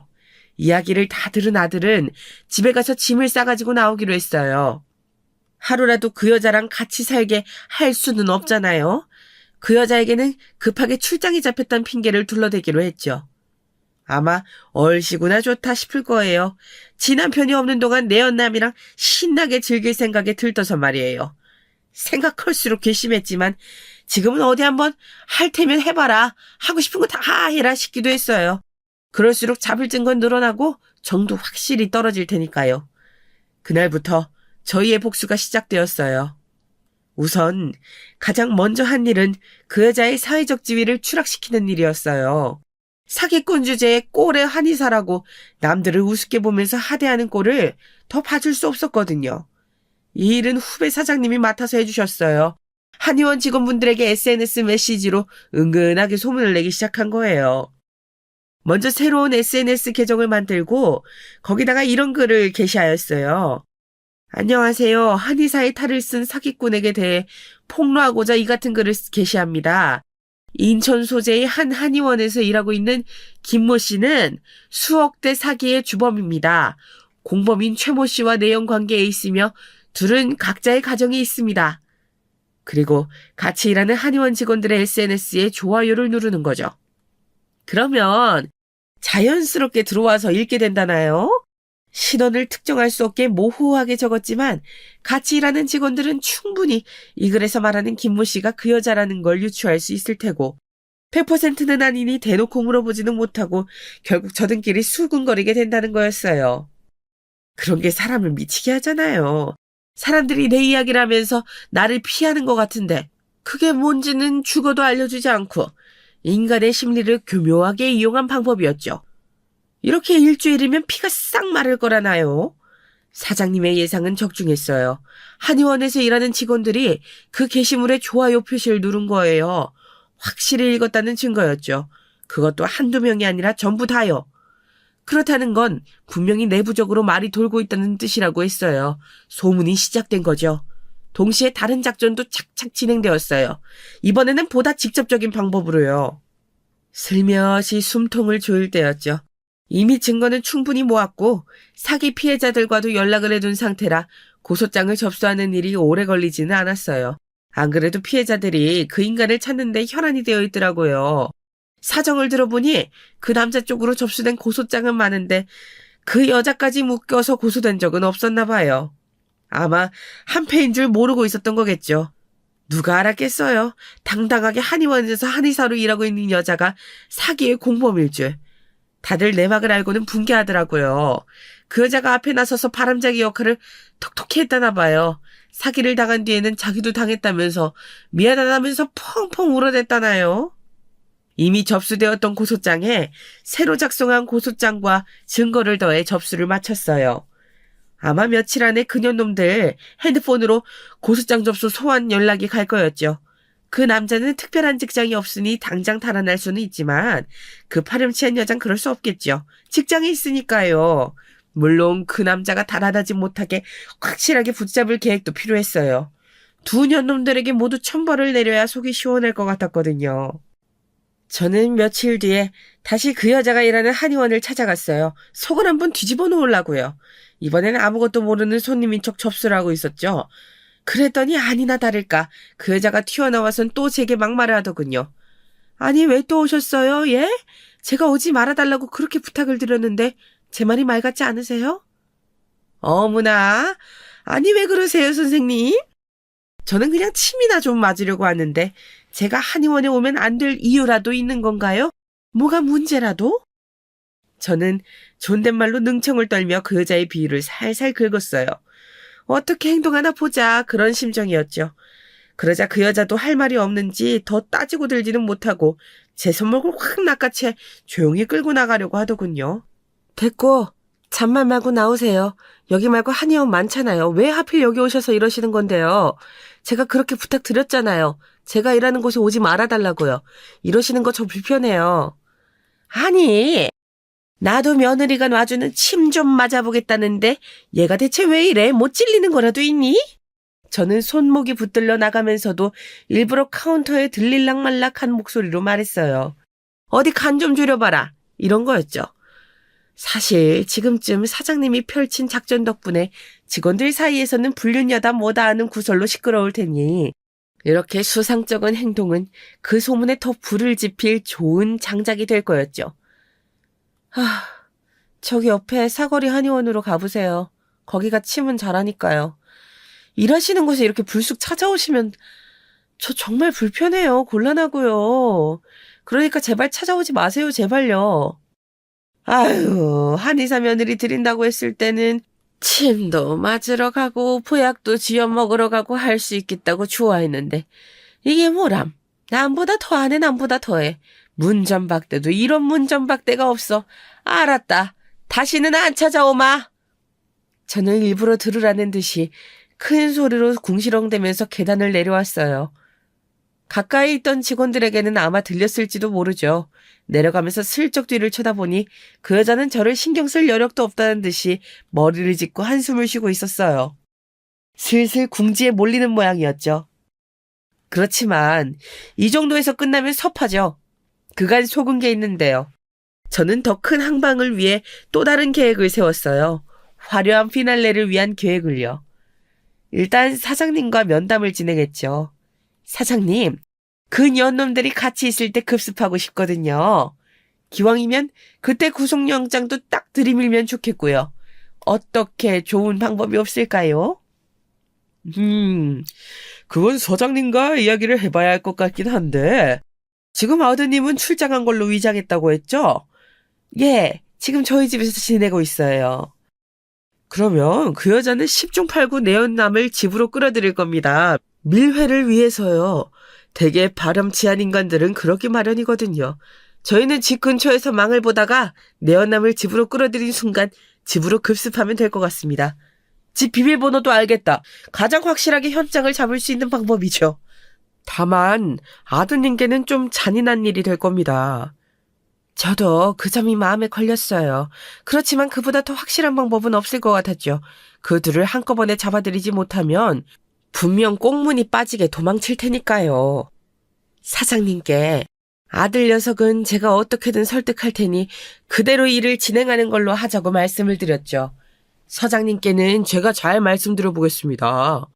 이야기를 다 들은 아들은 집에 가서 짐을 싸가지고 나오기로 했어요. 하루라도 그 여자랑 같이 살게 할 수는 없잖아요. 그 여자에게는 급하게 출장이 잡혔다는 핑계를 둘러대기로 했죠. 아마 얼씨구나 좋다 싶을 거예요. 지 남편이 없는 동안 내연남이랑 신나게 즐길 생각에 들떠서 말이에요. 생각할수록 괘씸했지만 지금은 어디 한번 할 테면 해봐라. 하고 싶은 거 다 해라 싶기도 했어요. 그럴수록 잡을 증거는 늘어나고 정도 확실히 떨어질 테니까요. 그날부터 저희의 복수가 시작되었어요. 우선 가장 먼저 한 일은 그 여자의 사회적 지위를 추락시키는 일이었어요. 사기꾼 주제에 꼴의 한의사라고 남들을 우습게 보면서 하대하는 꼴을 더 봐줄 수 없었거든요. 이 일은 후배 사장님이 맡아서 해주셨어요. 한의원 직원분들에게 SNS 메시지로 은근하게 소문을 내기 시작한 거예요. 먼저 새로운 SNS 계정을 만들고 거기다가 이런 글을 게시하였어요. 안녕하세요. 한의사의 탈을 쓴 사기꾼에게 대해 폭로하고자 이 같은 글을 게시합니다. 인천 소재의 한 한의원에서 일하고 있는 김모 씨는 수억대 사기의 주범입니다. 공범인 최모 씨와 내연 관계에 있으며 둘은 각자의 가정이 있습니다. 그리고 같이 일하는 한의원 직원들의 SNS에 좋아요를 누르는 거죠. 그러면 자연스럽게 들어와서 읽게 된다나요? 신원을 특정할 수 없게 모호하게 적었지만 같이 일하는 직원들은 충분히 이 글에서 말하는 김모 씨가 그 여자라는 걸 유추할 수 있을 테고 100%는 아니니 대놓고 물어보지는 못하고 결국 저들끼리 수군거리게 된다는 거였어요. 그런 게 사람을 미치게 하잖아요. 사람들이 내 이야기를 하면서 나를 피하는 것 같은데 그게 뭔지는 죽어도 알려주지 않고 인간의 심리를 교묘하게 이용한 방법이었죠. 이렇게 일주일이면 피가 싹 마를 거라나요? 사장님의 예상은 적중했어요. 한의원에서 일하는 직원들이 그 게시물에 좋아요 표시를 누른 거예요. 확실히 읽었다는 증거였죠. 그것도 한두 명이 아니라 전부 다요. 그렇다는 건 분명히 내부적으로 말이 돌고 있다는 뜻이라고 했어요. 소문이 시작된 거죠. 동시에 다른 작전도 착착 진행되었어요. 이번에는 보다 직접적인 방법으로요. 슬며시 숨통을 조일 때였죠. 이미 증거는 충분히 모았고 사기 피해자들과도 연락을 해둔 상태라 고소장을 접수하는 일이 오래 걸리지는 않았어요. 안 그래도 피해자들이 그 인간을 찾는 데 혈안이 되어 있더라고요. 사정을 들어보니 그 남자 쪽으로 접수된 고소장은 많은데 그 여자까지 묶여서 고소된 적은 없었나 봐요. 아마 한패인 줄 모르고 있었던 거겠죠. 누가 알았겠어요. 당당하게 한의원에서 한의사로 일하고 있는 여자가 사기의 공범일 줄. 다들 내막을 알고는 분개하더라고요. 그 여자가 앞에 나서서 바람잡이 역할을 톡톡히 했다나 봐요. 사기를 당한 뒤에는 자기도 당했다면서 미안하다면서 펑펑 울어댔다나요. 이미 접수되었던 고소장에 새로 작성한 고소장과 증거를 더해 접수를 마쳤어요. 아마 며칠 안에 그년놈들 핸드폰으로 고소장 접수 소환 연락이 갈 거였죠. 그 남자는 특별한 직장이 없으니 당장 달아날 수는 있지만 그 파렴치한 여잔 그럴 수 없겠죠. 직장이 있으니까요. 물론 그 남자가 달아나지 못하게 확실하게 붙잡을 계획도 필요했어요. 두 년놈들에게 모두 천벌을 내려야 속이 시원할 것 같았거든요. 저는 며칠 뒤에 다시 그 여자가 일하는 한의원을 찾아갔어요. 속을 한번 뒤집어 놓으려고요. 이번에는 아무것도 모르는 손님인 척 접수를 하고 있었죠. 그랬더니 아니나 다를까 그 여자가 튀어나와선 또 제게 막말을 하더군요. 아니 왜 또 오셨어요? 예? 제가 오지 말아달라고 그렇게 부탁을 드렸는데 제 말이 말 같지 않으세요? 어머나, 아니 왜 그러세요 선생님? 저는 그냥 침이나 좀 맞으려고 하는데 제가 한의원에 오면 안 될 이유라도 있는 건가요? 뭐가 문제라도? 저는 존댓말로 능청을 떨며 그 여자의 비위를 살살 긁었어요. 어떻게 행동하나 보자 그런 심정이었죠. 그러자 그 여자도 할 말이 없는지 더 따지고 들지는 못하고 제 손목을 확 낚아채 조용히 끌고 나가려고 하더군요. 됐고 잔말 말고 나오세요. 여기 말고 한의원 많잖아요. 왜 하필 여기 오셔서 이러시는 건데요. 제가 그렇게 부탁드렸잖아요. 제가 일하는 곳에 오지 말아달라고요. 이러시는 거 저 불편해요. 아니, 나도 며느리가 놔주는 침 좀 맞아보겠다는데 얘가 대체 왜 이래? 못 찔리는 거라도 있니? 저는 손목이 붙들려 나가면서도 일부러 카운터에 들릴락말락한 목소리로 말했어요. 어디 간 좀 줄여봐라. 이런 거였죠. 사실 지금쯤 사장님이 펼친 작전 덕분에 직원들 사이에서는 불륜여다 뭐다 하는 구설로 시끄러울 테니 이렇게 수상쩍은 행동은 그 소문에 더 불을 지필 좋은 장작이 될 거였죠. 저기 옆에 사거리 한의원으로 가보세요. 거기가 침은 잘하니까요. 일하시는 곳에 이렇게 불쑥 찾아오시면 저 정말 불편해요. 곤란하고요. 그러니까 제발 찾아오지 마세요. 제발요. 아유, 한의사 며느리 드린다고 했을 때는 침도 맞으러 가고 보약도 지어 먹으러 가고 할 수 있겠다고 좋아했는데 이게 뭐람? 남보다 더하네 남보다 더해. 문전박대도 이런 문전박대가 없어. 알았다. 다시는 안 찾아오마. 저는 일부러 들으라는 듯이 큰 소리로 궁시렁대면서 계단을 내려왔어요. 가까이 있던 직원들에게는 아마 들렸을지도 모르죠. 내려가면서 슬쩍 뒤를 쳐다보니 그 여자는 저를 신경 쓸 여력도 없다는 듯이 머리를 짚고 한숨을 쉬고 있었어요. 슬슬 궁지에 몰리는 모양이었죠. 그렇지만 이 정도에서 끝나면 섭하죠. 그간 속은 게 있는데요. 저는 더 큰 항방을 위해 또 다른 계획을 세웠어요. 화려한 피날레를 위한 계획을요. 일단 사장님과 면담을 진행했죠. 사장님, 그 년놈들이 같이 있을 때 급습하고 싶거든요. 기왕이면 그때 구속영장도 딱 들이밀면 좋겠고요. 어떻게 좋은 방법이 없을까요? 그건 서장님과 이야기를 해봐야 할 것 같긴 한데 지금 아드님은 출장한 걸로 위장했다고 했죠? 예, 지금 저희 집에서 지내고 있어요. 그러면 그 여자는 10중 8구 내연남을 집으로 끌어들일 겁니다. 밀회를 위해서요. 되게 바람치한 인간들은 그렇게 마련이거든요. 저희는 집 근처에서 망을 보다가 내연남을 집으로 끌어들인 순간 집으로 급습하면 될 것 같습니다. 집 비밀번호도 알겠다. 가장 확실하게 현장을 잡을 수 있는 방법이죠. 다만 아드님께는 좀 잔인한 일이 될 겁니다. 저도 그 점이 마음에 걸렸어요. 그렇지만 그보다 더 확실한 방법은 없을 것 같았죠. 그 둘을 한꺼번에 잡아들이지 못하면 분명 꽁문이 빠지게 도망칠 테니까요. 사장님께 아들 녀석은 제가 어떻게든 설득할 테니 그대로 일을 진행하는 걸로 하자고 말씀을 드렸죠. 서장님께는 제가 잘 말씀드려보겠습니다.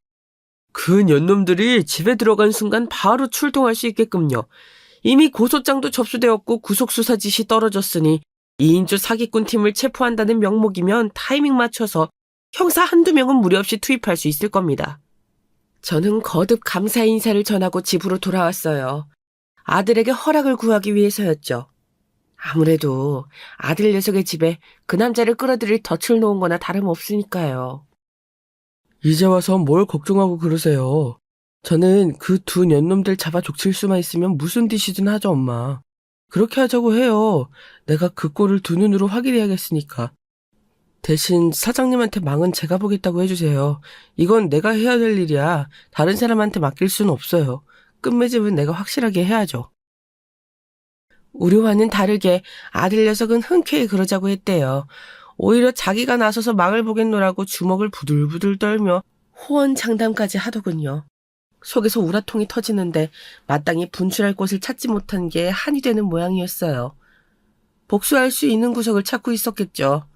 그 년놈들이 집에 들어간 순간 바로 출동할 수 있게끔요. 이미 고소장도 접수되었고 구속수사 지시 떨어졌으니 2인조 사기꾼 팀을 체포한다는 명목이면 타이밍 맞춰서 형사 한두 명은 무리 없이 투입할 수 있을 겁니다. 저는 거듭 감사 인사를 전하고 집으로 돌아왔어요. 아들에게 허락을 구하기 위해서였죠. 아무래도 아들 녀석의 집에 그 남자를 끌어들일 덫을 놓은 거나 다름없으니까요. 이제 와서 뭘 걱정하고 그러세요. 저는 그 두 년놈들 잡아 족칠 수만 있으면 무슨 짓이든 하죠, 엄마. 그렇게 하자고 해요. 내가 그 꼴을 두 눈으로 확인해야겠으니까. 대신 사장님한테 망은 제가 보겠다고 해주세요. 이건 내가 해야 될 일이야. 다른 사람한테 맡길 수는 없어요. 끝맺음은 내가 확실하게 해야죠. 우리와는 다르게 아들 녀석은 흔쾌히 그러자고 했대요. 오히려 자기가 나서서 망을 보겠노라고 주먹을 부들부들 떨며 호언장담까지 하더군요. 속에서 우라통이 터지는데 마땅히 분출할 곳을 찾지 못한 게 한이 되는 모양이었어요. 복수할 수 있는 구석을 찾고 있었겠죠.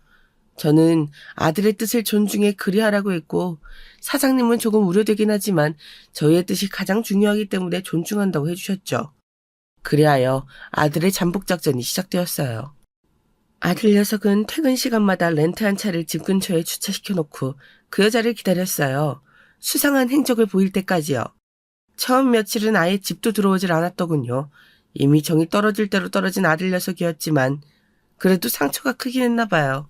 저는 아들의 뜻을 존중해 그리하라고 했고 사장님은 조금 우려되긴 하지만 저희의 뜻이 가장 중요하기 때문에 존중한다고 해주셨죠. 그리하여 아들의 잠복 작전이 시작되었어요. 아들 녀석은 퇴근 시간마다 렌트한 차를 집 근처에 주차시켜놓고 그 여자를 기다렸어요. 수상한 행적을 보일 때까지요. 처음 며칠은 아예 집도 들어오질 않았더군요. 이미 정이 떨어질 대로 떨어진 아들 녀석이었지만 그래도 상처가 크긴 했나 봐요.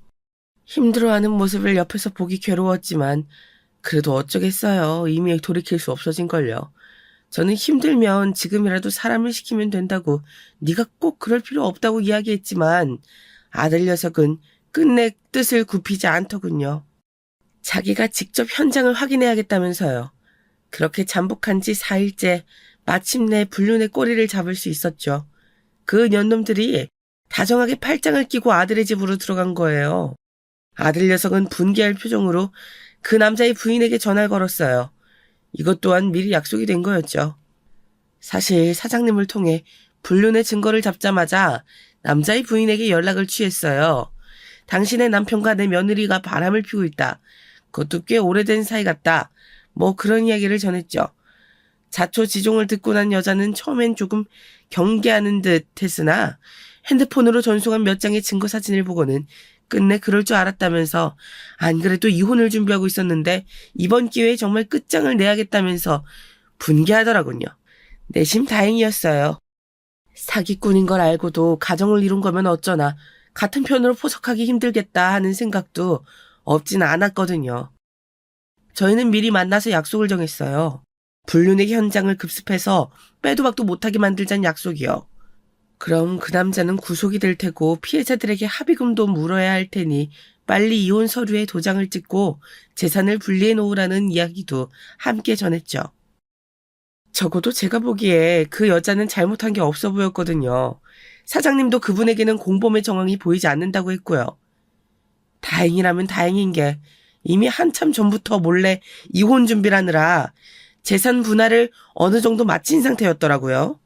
힘들어하는 모습을 옆에서 보기 괴로웠지만 그래도 어쩌겠어요. 이미 돌이킬 수 없어진걸요. 저는 힘들면 지금이라도 사람을 시키면 된다고 네가 꼭 그럴 필요 없다고 이야기했지만 아들 녀석은 끝내 뜻을 굽히지 않더군요. 자기가 직접 현장을 확인해야겠다면서요. 그렇게 잠복한 지 4일째 마침내 불륜의 꼬리를 잡을 수 있었죠. 그 년놈들이 다정하게 팔짱을 끼고 아들의 집으로 들어간 거예요. 아들 녀석은 분개할 표정으로 그 남자의 부인에게 전화를 걸었어요. 이것 또한 미리 약속이 된 거였죠. 사실 사장님을 통해 불륜의 증거를 잡자마자 남자의 부인에게 연락을 취했어요. 당신의 남편과 내 며느리가 바람을 피우고 있다. 그것도 꽤 오래된 사이 같다. 뭐 그런 이야기를 전했죠. 자초지종을 듣고 난 여자는 처음엔 조금 경계하는 듯 했으나 핸드폰으로 전송한 몇 장의 증거 사진을 보고는 끝내 그럴 줄 알았다면서 안 그래도 이혼을 준비하고 있었는데 이번 기회에 정말 끝장을 내야겠다면서 분개하더라군요. 내심 다행이었어요. 사기꾼인 걸 알고도 가정을 이룬 거면 어쩌나 같은 편으로 포석하기 힘들겠다 하는 생각도 없진 않았거든요. 저희는 미리 만나서 약속을 정했어요. 불륜의 현장을 급습해서 빼도 박도 못하게 만들자는 약속이요. 그럼 그 남자는 구속이 될 테고 피해자들에게 합의금도 물어야 할 테니 빨리 이혼 서류에 도장을 찍고 재산을 분리해 놓으라는 이야기도 함께 전했죠. 적어도 제가 보기에 그 여자는 잘못한 게 없어 보였거든요. 사장님도 그분에게는 공범의 정황이 보이지 않는다고 했고요. 다행이라면 다행인 게 이미 한참 전부터 몰래 이혼 준비를 하느라 재산 분할을 어느 정도 마친 상태였더라고요.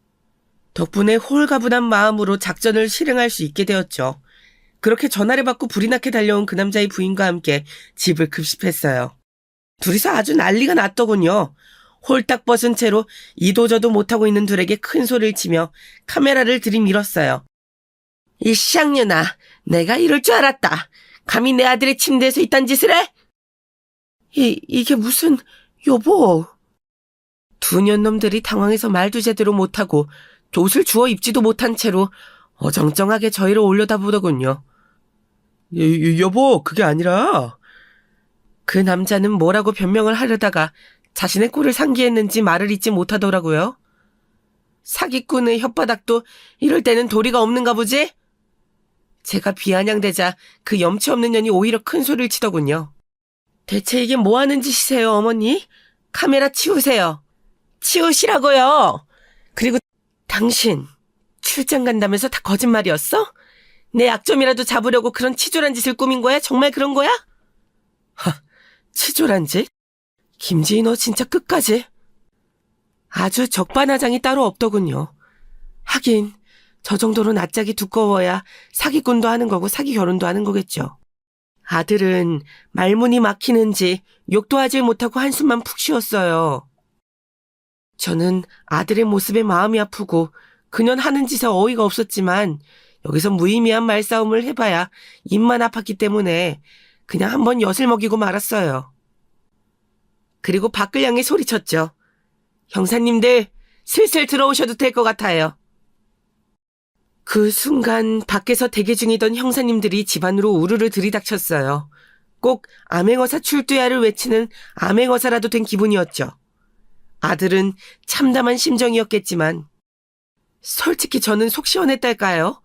덕분에 홀가분한 마음으로 작전을 실행할 수 있게 되었죠. 그렇게 전화를 받고 불이 나게 달려온 그 남자의 부인과 함께 집을 급습했어요. 둘이서 아주 난리가 났더군요. 홀딱 벗은 채로 이도저도 못하고 있는 둘에게 큰 소리를 치며 카메라를 들이밀었어요. 이 쌍년아, 내가 이럴 줄 알았다. 감히 내 아들의 침대에서 이딴 짓을 해? 이게 무슨... 여보... 두 년놈들이 당황해서 말도 제대로 못하고 옷을 주워 입지도 못한 채로 어정쩡하게 저희를 올려다보더군요. 여보, 그게 아니라... 그 남자는 뭐라고 변명을 하려다가 자신의 꼴을 상기했는지 말을 잇지 못하더라고요. 사기꾼의 혓바닥도 이럴 때는 도리가 없는가 보지? 제가 비아냥대자 그 염치 없는 년이 오히려 큰 소리를 치더군요. 대체 이게 뭐 하는 짓이세요, 어머니? 카메라 치우세요. 치우시라고요. 그리고 당신 출장 간다면서 다 거짓말이었어? 내 약점이라도 잡으려고 그런 치졸한 짓을 꾸민 거야? 정말 그런 거야? 치졸한 짓? 김지희 너 진짜 끝까지? 아주 적반하장이 따로 없더군요. 하긴 저 정도로 낯짝이 두꺼워야 사기꾼도 하는 거고 사기 결혼도 하는 거겠죠. 아들은 말문이 막히는지 욕도 하질 못하고 한숨만 푹 쉬었어요. 저는 아들의 모습에 마음이 아프고 그년 하는 짓에 어이가 없었지만 여기서 무의미한 말싸움을 해봐야 입만 아팠기 때문에 그냥 한번 엿을 먹이고 말았어요. 그리고 밖을 향해 소리쳤죠. 형사님들 슬슬 들어오셔도 될 것 같아요. 그 순간 밖에서 대기 중이던 형사님들이 집 안으로 우르르 들이닥쳤어요. 꼭 암행어사 출두야를 외치는 암행어사라도 된 기분이었죠. 아들은 참담한 심정이었겠지만 솔직히 저는 속 시원했달까요?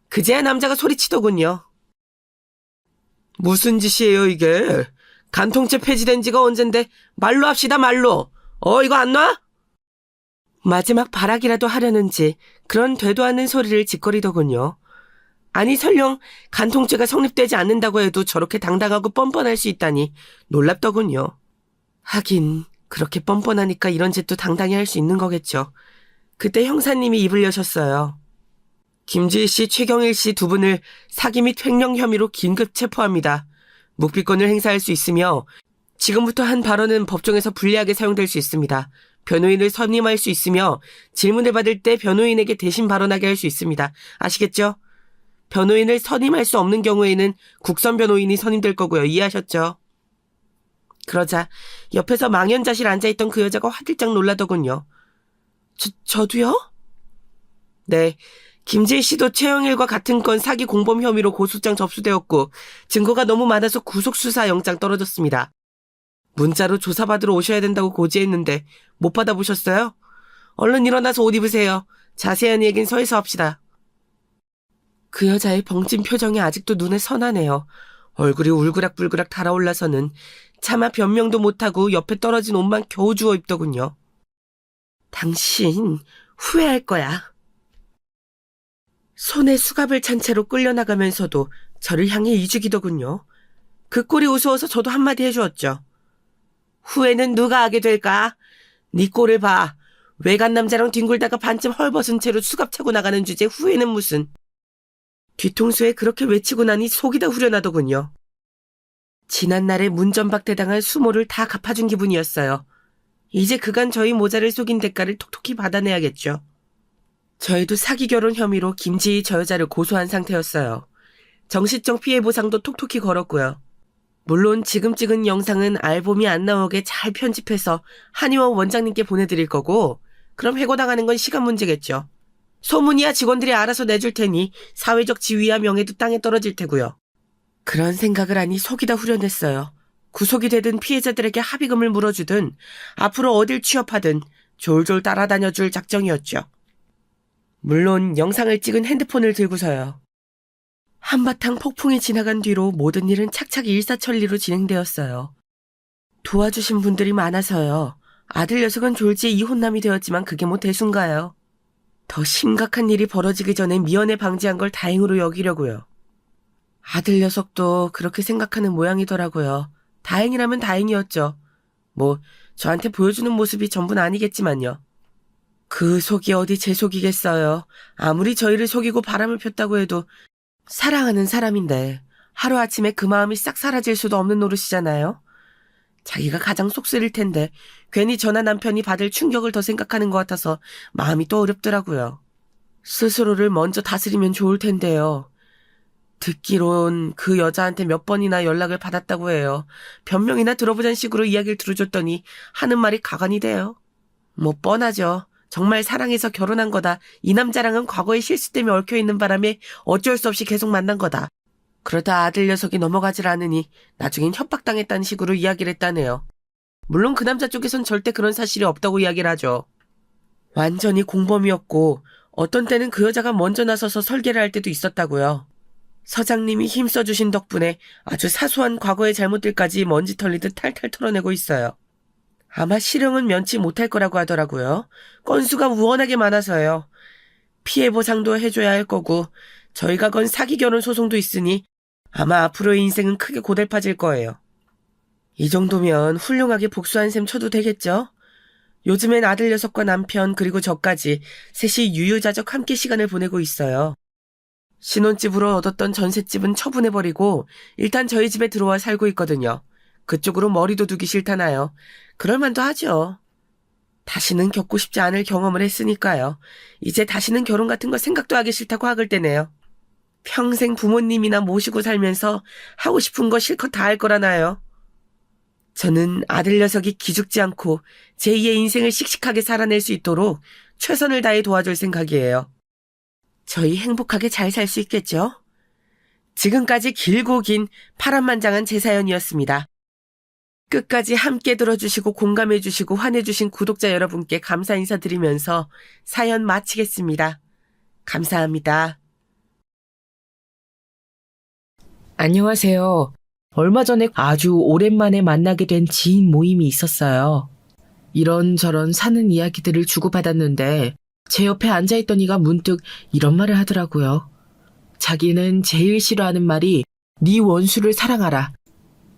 그제야 남자가 소리치더군요. 무슨 짓이에요 이게? 간통죄 폐지된 지가 언젠데 말로 합시다 말로. 이거 안 놔? 마지막 발악이라도 하려는지 그런 되도 않는 소리를 짓거리더군요. 아니 설령 간통죄가 성립되지 않는다고 해도 저렇게 당당하고 뻔뻔할 수 있다니 놀랍더군요. 하긴 그렇게 뻔뻔하니까 이런 짓도 당당히 할 수 있는 거겠죠. 그때 형사님이 입을 여셨어요. 김지희 씨, 최경일 씨 두 분을 사기 및 횡령 혐의로 긴급 체포합니다. 묵비권을 행사할 수 있으며 지금부터 한 발언은 법정에서 불리하게 사용될 수 있습니다. 변호인을 선임할 수 있으며 질문을 받을 때 변호인에게 대신 발언하게 할 수 있습니다. 아시겠죠? 변호인을 선임할 수 없는 경우에는 국선 변호인이 선임될 거고요. 이해하셨죠? 그러자 옆에서 망연자실 앉아있던 그 여자가 화들짝 놀라더군요. 저도요? 네. 김지희 씨도 최영일과 같은 건 사기 공범 혐의로 고소장 접수되었고 증거가 너무 많아서 구속수사 영장 떨어졌습니다. 문자로 조사받으러 오셔야 된다고 고지했는데 못 받아보셨어요? 얼른 일어나서 옷 입으세요. 자세한 얘긴 서에서 합시다. 그 여자의 벙찐 표정이 아직도 눈에 선하네요. 얼굴이 울그락불그락 달아올라서는 차마 변명도 못하고 옆에 떨어진 옷만 겨우 주워 입더군요. 당신 후회할 거야. 손에 수갑을 찬 채로 끌려나가면서도 저를 향해 이죽이더군요. 그 꼴이 우스워서 저도 한마디 해주었죠. 후회는 누가 하게 될까? 네 꼴을 봐. 외간 남자랑 뒹굴다가 반쯤 헐벗은 채로 수갑 차고 나가는 주제 후회는 무슨. 뒤통수에 그렇게 외치고 나니 속이 다 후련하더군요. 지난날에 문전박대당한 수모를 다 갚아준 기분이었어요. 이제 그간 저희 모자를 속인 대가를 톡톡히 받아내야겠죠. 저희도 사기 결혼 혐의로 김지희 저 여자를 고소한 상태였어요. 정신적 피해 보상도 톡톡히 걸었고요. 물론 지금 찍은 영상은 알범이 안 나오게 잘 편집해서 한의원 원장님께 보내드릴 거고 그럼 해고당하는 건 시간 문제겠죠. 소문이야 직원들이 알아서 내줄 테니 사회적 지위와 명예도 땅에 떨어질 테고요. 그런 생각을 하니 속이 다 후련했어요. 구속이 되든 피해자들에게 합의금을 물어주든 앞으로 어딜 취업하든 졸졸 따라다녀줄 작정이었죠. 물론 영상을 찍은 핸드폰을 들고서요. 한바탕 폭풍이 지나간 뒤로 모든 일은 착착 일사천리로 진행되었어요. 도와주신 분들이 많아서요. 아들 녀석은 졸지에 이혼남이 되었지만 그게 뭐 대수인가요? 더 심각한 일이 벌어지기 전에 미연에 방지한 걸 다행으로 여기려고요. 아들 녀석도 그렇게 생각하는 모양이더라고요. 다행이라면 다행이었죠. 뭐 저한테 보여주는 모습이 전부는 아니겠지만요. 그 속이 어디 제 속이겠어요. 아무리 저희를 속이고 바람을 폈다고 해도 사랑하는 사람인데 하루아침에 그 마음이 싹 사라질 수도 없는 노릇이잖아요. 자기가 가장 속 쓰릴 텐데 괜히 저나 남편이 받을 충격을 더 생각하는 것 같아서 마음이 또 어렵더라고요. 스스로를 먼저 다스리면 좋을 텐데요. 듣기론 그 여자한테 몇 번이나 연락을 받았다고 해요. 변명이나 들어보자는 식으로 이야기를 들어줬더니 하는 말이 가관이 돼요. 뭐 뻔하죠. 정말 사랑해서 결혼한 거다. 이 남자랑은 과거의 실수 때문에 얽혀있는 바람에 어쩔 수 없이 계속 만난 거다. 그러다 아들 녀석이 넘어가질 않으니 나중엔 협박당했다는 식으로 이야기를 했다네요. 물론 그 남자 쪽에선 절대 그런 사실이 없다고 이야기를 하죠. 완전히 공범이었고 어떤 때는 그 여자가 먼저 나서서 설계를 할 때도 있었다고요. 서장님이 힘써주신 덕분에 아주 사소한 과거의 잘못들까지 먼지 털리듯 탈탈 털어내고 있어요. 아마 실형은 면치 못할 거라고 하더라고요. 건수가 우원하게 많아서요. 피해 보상도 해줘야 할 거고 저희가 건 사기 결혼 소송도 있으니 아마 앞으로의 인생은 크게 고달파질 거예요. 이 정도면 훌륭하게 복수한 셈 쳐도 되겠죠? 요즘엔 아들 녀석과 남편 그리고 저까지 셋이 유유자적 함께 시간을 보내고 있어요. 신혼집으로 얻었던 전셋집은 처분해버리고 일단 저희 집에 들어와 살고 있거든요. 그쪽으로 머리도 두기 싫다나요. 그럴만도 하죠. 다시는 겪고 싶지 않을 경험을 했으니까요. 이제 다시는 결혼 같은 거 생각도 하기 싫다고 학을 떼네요. 평생 부모님이나 모시고 살면서 하고 싶은 거 실컷 다 할 거라나요. 저는 아들 녀석이 기죽지 않고 제2의 인생을 씩씩하게 살아낼 수 있도록 최선을 다해 도와줄 생각이에요. 저희 행복하게 잘 살 수 있겠죠? 지금까지 길고 긴 파란만장한 제 사연이었습니다. 끝까지 함께 들어주시고 공감해주시고 환해주신 구독자 여러분께 감사 인사드리면서 사연 마치겠습니다. 감사합니다. 안녕하세요. 얼마 전에 아주 오랜만에 만나게 된 지인 모임이 있었어요. 이런저런 사는 이야기들을 주고받았는데 제 옆에 앉아있던 이가 문득 이런 말을 하더라고요. 자기는 제일 싫어하는 말이 네 원수를 사랑하라.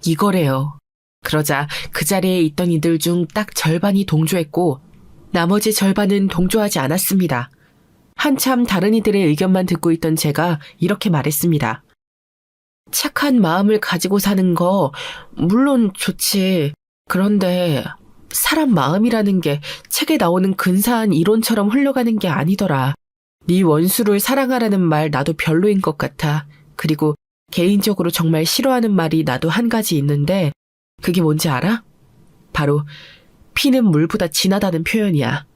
이거래요. 그러자 그 자리에 있던 이들 중 딱 절반이 동조했고 나머지 절반은 동조하지 않았습니다. 한참 다른 이들의 의견만 듣고 있던 제가 이렇게 말했습니다. 착한 마음을 가지고 사는 거 물론 좋지. 그런데 사람 마음이라는 게 책에 나오는 근사한 이론처럼 흘러가는 게 아니더라. 네 원수를 사랑하라는 말 나도 별로인 것 같아. 그리고 개인적으로 정말 싫어하는 말이 나도 한 가지 있는데 그게 뭔지 알아? 바로 피는 물보다 진하다는 표현이야.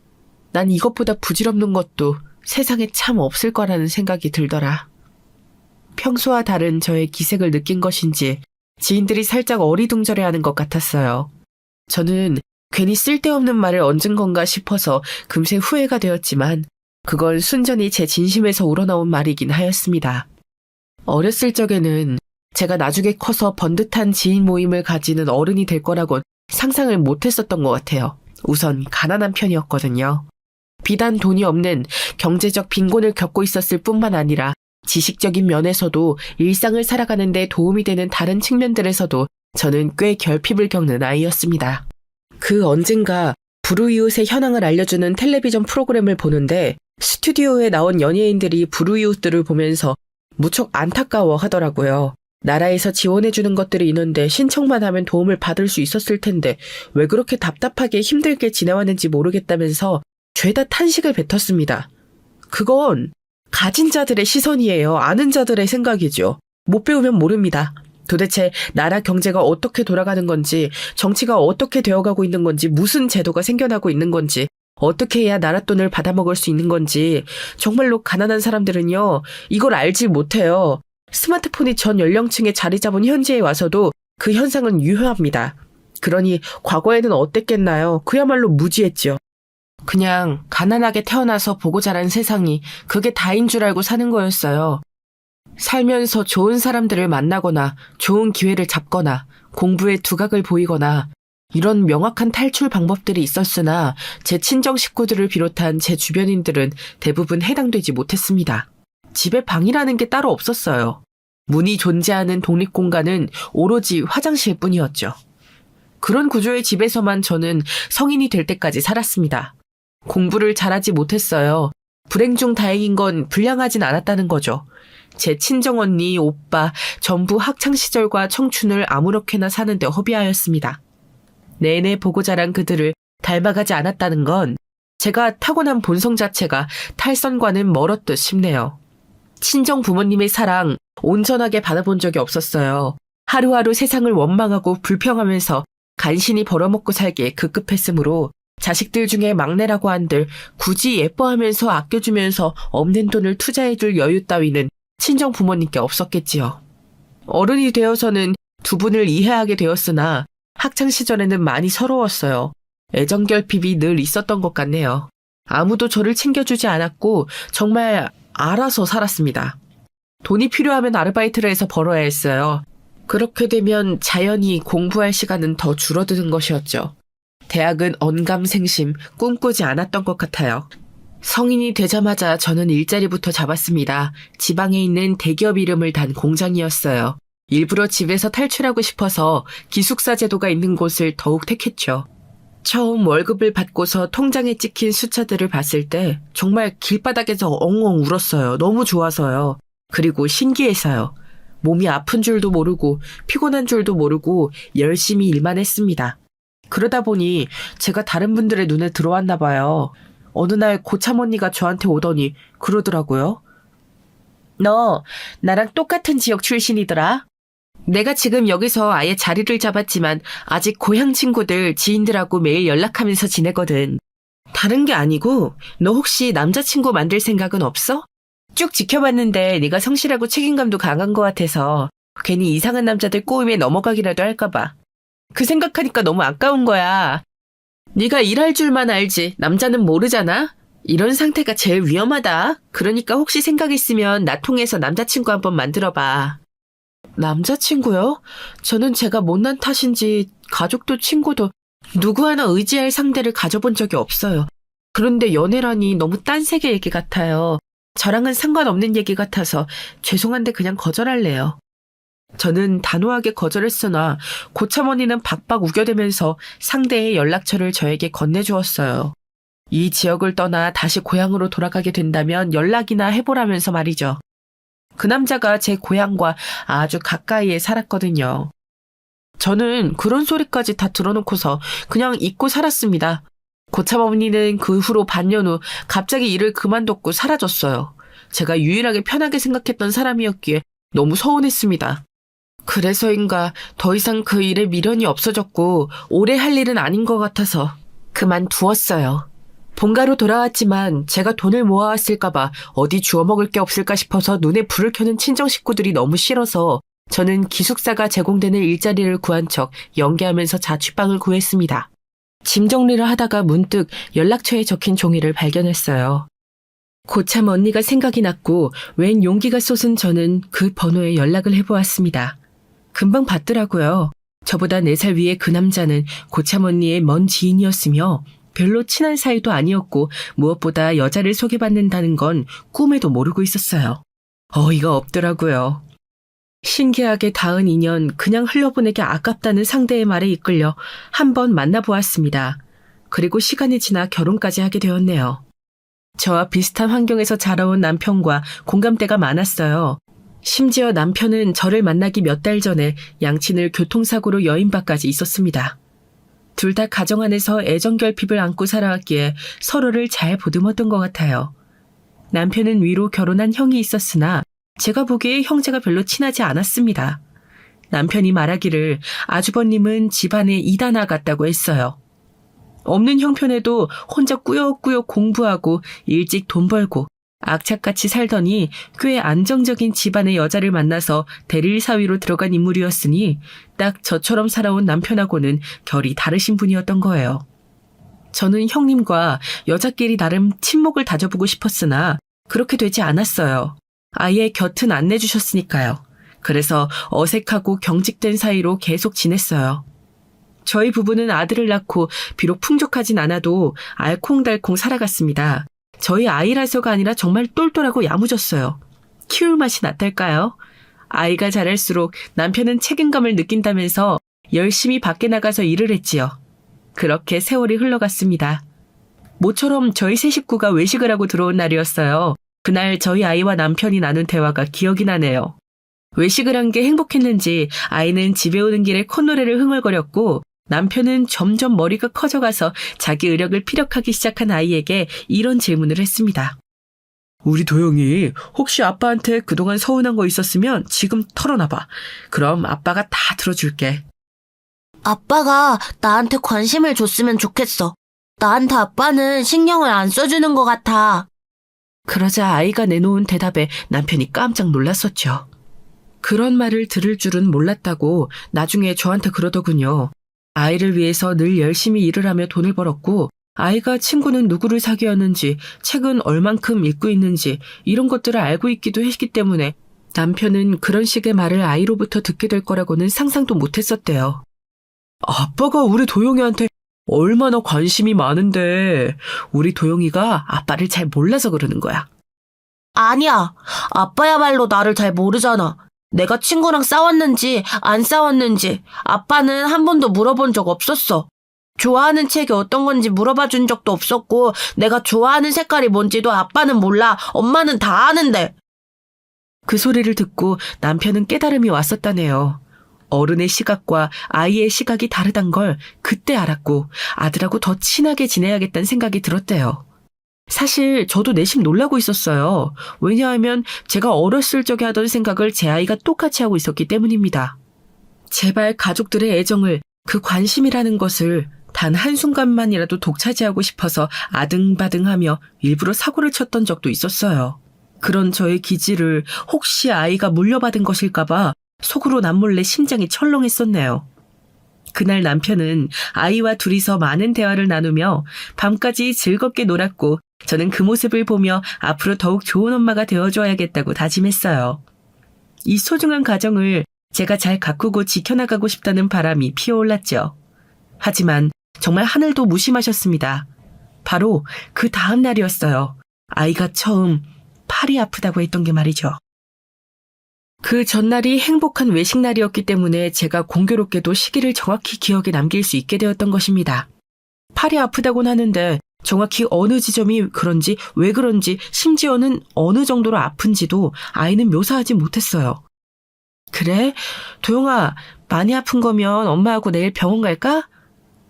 난 이것보다 부질없는 것도 세상에 참 없을 거라는 생각이 들더라. 평소와 다른 저의 기색을 느낀 것인지 지인들이 살짝 어리둥절해하는 것 같았어요. 저는 괜히 쓸데없는 말을 얹은 건가 싶어서 금세 후회가 되었지만 그건 순전히 제 진심에서 우러나온 말이긴 하였습니다. 어렸을 적에는 제가 나중에 커서 번듯한 지인 모임을 가지는 어른이 될 거라곤 상상을 못했었던 것 같아요. 우선 가난한 편이었거든요. 비단 돈이 없는 경제적 빈곤을 겪고 있었을 뿐만 아니라 지식적인 면에서도 일상을 살아가는 데 도움이 되는 다른 측면들에서도 저는 꽤 결핍을 겪는 아이였습니다. 그 언젠가 불우이웃의 현황을 알려주는 텔레비전 프로그램을 보는데 스튜디오에 나온 연예인들이 불우이웃들을 보면서 무척 안타까워 하더라고요. 나라에서 지원해주는 것들이 있는데 신청만 하면 도움을 받을 수 있었을 텐데 왜 그렇게 답답하게 힘들게 지내왔는지 모르겠다면서 죄다 탄식을 뱉었습니다. 그건 가진 자들의 시선이에요. 아는 자들의 생각이죠. 못 배우면 모릅니다. 도대체 나라 경제가 어떻게 돌아가는 건지, 정치가 어떻게 되어가고 있는 건지, 무슨 제도가 생겨나고 있는 건지, 어떻게 해야 나라 돈을 받아먹을 수 있는 건지 정말로 가난한 사람들은요. 이걸 알지 못해요. 스마트폰이 전 연령층에 자리 잡은 현재에 와서도 그 현상은 유효합니다. 그러니 과거에는 어땠겠나요? 그야말로 무지했죠. 그냥 가난하게 태어나서 보고 자란 세상이 그게 다인 줄 알고 사는 거였어요. 살면서 좋은 사람들을 만나거나 좋은 기회를 잡거나 공부에 두각을 보이거나 이런 명확한 탈출 방법들이 있었으나 제 친정 식구들을 비롯한 제 주변인들은 대부분 해당되지 못했습니다. 집에 방이라는 게 따로 없었어요. 문이 존재하는 독립공간은 오로지 화장실뿐이었죠. 그런 구조의 집에서만 저는 성인이 될 때까지 살았습니다. 공부를 잘하지 못했어요. 불행 중 다행인 건 불량하진 않았다는 거죠. 제 친정언니, 오빠 전부 학창시절과 청춘을 아무렇게나 사는데 허비하였습니다. 내내 보고 자란 그들을 닮아가지 않았다는 건 제가 타고난 본성 자체가 탈선과는 멀었듯 싶네요. 친정 부모님의 사랑 온전하게 받아본 적이 없었어요. 하루하루 세상을 원망하고 불평하면서 간신히 벌어먹고 살기에 급급했으므로 자식들 중에 막내라고 한들 굳이 예뻐하면서 아껴주면서 없는 돈을 투자해줄 여유 따위는 친정 부모님께 없었겠지요. 어른이 되어서는 두 분을 이해하게 되었으나 학창시절에는 많이 서러웠어요. 애정결핍이 늘 있었던 것 같네요. 아무도 저를 챙겨주지 않았고 정말 알아서 살았습니다. 돈이 필요하면 아르바이트를 해서 벌어야 했어요. 그렇게 되면 자연히 공부할 시간은 더 줄어드는 것이었죠. 대학은 언감생심 꿈꾸지 않았던 것 같아요. 성인이 되자마자 저는 일자리부터 잡았습니다. 지방에 있는 대기업 이름을 단 공장이었어요. 일부러 집에서 탈출하고 싶어서 기숙사 제도가 있는 곳을 더욱 택했죠. 처음 월급을 받고서 통장에 찍힌 숫자들을 봤을 때 정말 길바닥에서 엉엉 울었어요. 너무 좋아서요. 그리고 신기해서요. 몸이 아픈 줄도 모르고 피곤한 줄도 모르고 열심히 일만 했습니다. 그러다 보니 제가 다른 분들의 눈에 들어왔나 봐요. 어느 날 고참 언니가 저한테 오더니 그러더라고요. 너 나랑 똑같은 지역 출신이더라. 내가 지금 여기서 아예 자리를 잡았지만 아직 고향 친구들, 지인들하고 매일 연락하면서 지내거든. 다른 게 아니고 너 혹시 남자친구 만들 생각은 없어? 쭉 지켜봤는데 네가 성실하고 책임감도 강한 것 같아서 괜히 이상한 남자들 꼬임에 넘어가기라도 할까 봐. 그 생각하니까 너무 아까운 거야. 네가 일할 줄만 알지 남자는 모르잖아? 이런 상태가 제일 위험하다. 그러니까 혹시 생각 있으면 나 통해서 남자친구 한번 만들어봐. 남자친구요? 저는 제가 못난 탓인지 가족도 친구도 누구 하나 의지할 상대를 가져본 적이 없어요. 그런데 연애라니 너무 딴 세계 얘기 같아요. 저랑은 상관없는 얘기 같아서 죄송한데 그냥 거절할래요. 저는 단호하게 거절했으나 고참언니는 박박 우겨대면서 상대의 연락처를 저에게 건네주었어요. 이 지역을 떠나 다시 고향으로 돌아가게 된다면 연락이나 해보라면서 말이죠. 그 남자가 제 고향과 아주 가까이에 살았거든요. 저는 그런 소리까지 다 들어놓고서 그냥 잊고 살았습니다. 고참 어머니는 그 후로 반년 후 갑자기 일을 그만뒀고 사라졌어요. 제가 유일하게 편하게 생각했던 사람이었기에 너무 서운했습니다. 그래서인가 더 이상 그 일에 미련이 없어졌고 오래 할 일은 아닌 것 같아서 그만두었어요. 본가로 돌아왔지만 제가 돈을 모아왔을까봐 어디 주워 먹을 게 없을까 싶어서 눈에 불을 켜는 친정 식구들이 너무 싫어서 저는 기숙사가 제공되는 일자리를 구한 척 연기하면서 자취방을 구했습니다. 짐 정리를 하다가 문득 연락처에 적힌 종이를 발견했어요. 고참 언니가 생각이 났고 웬 용기가 솟은 저는 그 번호에 연락을 해보았습니다. 금방 받더라고요. 저보다 4살 위의 그 남자는 고참 언니의 먼 지인이었으며 별로 친한 사이도 아니었고 무엇보다 여자를 소개받는다는 건 꿈에도 모르고 있었어요. 어이가 없더라고요. 신기하게 닿은 인연 그냥 흘려보내기 아깝다는 상대의 말에 이끌려 한번 만나보았습니다. 그리고 시간이 지나 결혼까지 하게 되었네요. 저와 비슷한 환경에서 자라온 남편과 공감대가 많았어요. 심지어 남편은 저를 만나기 몇 달 전에 양친을 교통사고로 여인바까지 있었습니다. 둘 다 가정 안에서 애정결핍을 안고 살아왔기에 서로를 잘 보듬었던 것 같아요. 남편은 위로 결혼한 형이 있었으나 제가 보기에 형제가 별로 친하지 않았습니다. 남편이 말하기를 아주버님은 집안의 이단아 같다고 했어요. 없는 형편에도 혼자 꾸역꾸역 공부하고 일찍 돈 벌고 악착같이 살더니 꽤 안정적인 집안의 여자를 만나서 대릴 사위로 들어간 인물이었으니 딱 저처럼 살아온 남편하고는 결이 다르신 분이었던 거예요. 저는 형님과 여자끼리 나름 친목을 다져보고 싶었으나 그렇게 되지 않았어요. 아예 곁은 안 내주셨으니까요. 그래서 어색하고 경직된 사이로 계속 지냈어요. 저희 부부는 아들을 낳고 비록 풍족하진 않아도 알콩달콩 살아갔습니다. 저희 아이라서가 아니라 정말 똘똘하고 야무졌어요. 키울 맛이 낫달까요? 아이가 자랄수록 남편은 책임감을 느낀다면서 열심히 밖에 나가서 일을 했지요. 그렇게 세월이 흘러갔습니다. 모처럼 저희 세 식구가 외식을 하고 들어온 날이었어요. 그날 저희 아이와 남편이 나눈 대화가 기억이 나네요. 외식을 한 게 행복했는지 아이는 집에 오는 길에 콧노래를 흥얼거렸고 남편은 점점 머리가 커져가서 자기 의력을 피력하기 시작한 아이에게 이런 질문을 했습니다. 우리 도영이 혹시 아빠한테 그동안 서운한 거 있었으면 지금 털어놔봐. 그럼 아빠가 다 들어줄게. 아빠가 나한테 관심을 줬으면 좋겠어. 나한테 아빠는 신경을 안 써주는 것 같아. 그러자 아이가 내놓은 대답에 남편이 깜짝 놀랐었죠. 그런 말을 들을 줄은 몰랐다고 나중에 저한테 그러더군요. 아이를 위해서 늘 열심히 일을 하며 돈을 벌었고 아이가 친구는 누구를 사귀었는지 책은 얼만큼 읽고 있는지 이런 것들을 알고 있기도 했기 때문에 남편은 그런 식의 말을 아이로부터 듣게 될 거라고는 상상도 못했었대요. 아빠가 우리 도영이한테 얼마나 관심이 많은데 우리 도영이가 아빠를 잘 몰라서 그러는 거야. 아니야. 아빠야말로 나를 잘 모르잖아. 내가 친구랑 싸웠는지 안 싸웠는지 아빠는 한 번도 물어본 적 없었어. 좋아하는 책이 어떤 건지 물어봐 준 적도 없었고, 내가 좋아하는 색깔이 뭔지도 아빠는 몰라. 엄마는 다 아는데. 그 소리를 듣고 남편은 깨달음이 왔었다네요. 어른의 시각과 아이의 시각이 다르단 걸 그때 알았고 아들하고 더 친하게 지내야겠다는 생각이 들었대요. 사실 저도 내심 놀라고 있었어요. 왜냐하면 제가 어렸을 적에 하던 생각을 제 아이가 똑같이 하고 있었기 때문입니다. 제발 가족들의 애정을, 그 관심이라는 것을 단 한순간만이라도 독차지하고 싶어서 아등바등하며 일부러 사고를 쳤던 적도 있었어요. 그런 저의 기질을 혹시 아이가 물려받은 것일까봐 속으로 남몰래 심장이 철렁했었네요. 그날 남편은 아이와 둘이서 많은 대화를 나누며 밤까지 즐겁게 놀았고 저는 그 모습을 보며 앞으로 더욱 좋은 엄마가 되어줘야겠다고 다짐했어요. 이 소중한 가정을 제가 잘 가꾸고 지켜나가고 싶다는 바람이 피어올랐죠. 하지만 정말 하늘도 무심하셨습니다. 바로 그 다음 날이었어요. 아이가 처음 팔이 아프다고 했던 게 말이죠. 그 전날이 행복한 외식 날이었기 때문에 제가 공교롭게도 시기를 정확히 기억에 남길 수 있게 되었던 것입니다. 팔이 아프다고는 하는데 정확히 어느 지점이 그런지 왜 그런지 심지어는 어느 정도로 아픈지도 아이는 묘사하지 못했어요. 그래? 도영아, 많이 아픈 거면 엄마하고 내일 병원 갈까?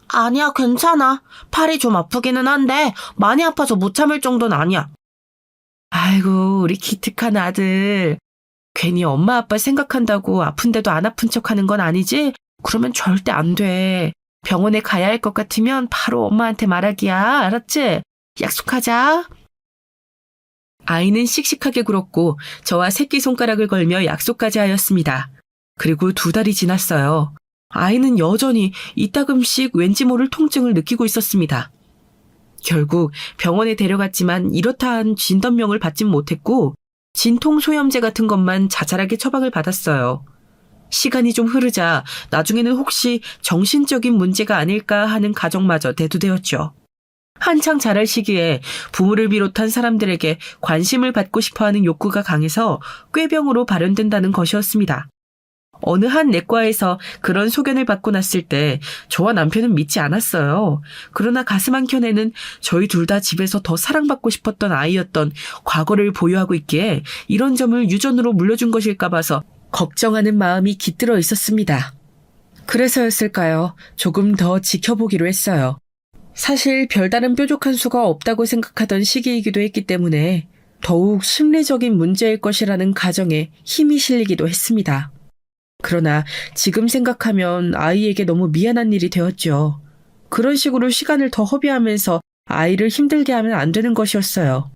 아니야, 괜찮아. 팔이 좀 아프기는 한데 많이 아파서 못 참을 정도는 아니야. 아이고, 우리 기특한 아들. 괜히 엄마 아빠 생각한다고 아픈데도 안 아픈 척하는 건 아니지? 그러면 절대 안 돼. 병원에 가야 할 것 같으면 바로 엄마한테 말하기야. 알았지? 약속하자. 아이는 씩씩하게 굴었고 저와 새끼손가락을 걸며 약속까지 하였습니다. 그리고 2달이 지났어요. 아이는 여전히 이따금씩 왠지 모를 통증을 느끼고 있었습니다. 결국 병원에 데려갔지만 이렇다 한 진단명을 받진 못했고 진통소염제 같은 것만 자잘하게 처방을 받았어요. 시간이 좀 흐르자 나중에는 혹시 정신적인 문제가 아닐까 하는 가정마저 대두되었죠. 한창 자랄 시기에 부모를 비롯한 사람들에게 관심을 받고 싶어하는 욕구가 강해서 꾀병으로 발현된다는 것이었습니다. 어느 한 내과에서 그런 소견을 받고 났을 때 저와 남편은 믿지 않았어요. 그러나 가슴 한켠에는 저희 둘 다 집에서 더 사랑받고 싶었던 아이였던 과거를 보유하고 있기에 이런 점을 유전으로 물려준 것일까 봐서 걱정하는 마음이 깃들어 있었습니다. 그래서였을까요? 조금 더 지켜보기로 했어요. 사실 별다른 뾰족한 수가 없다고 생각하던 시기이기도 했기 때문에 더욱 심리적인 문제일 것이라는 가정에 힘이 실리기도 했습니다. 그러나 지금 생각하면 아이에게 너무 미안한 일이 되었죠. 그런 식으로 시간을 더 허비하면서 아이를 힘들게 하면 안 되는 것이었어요.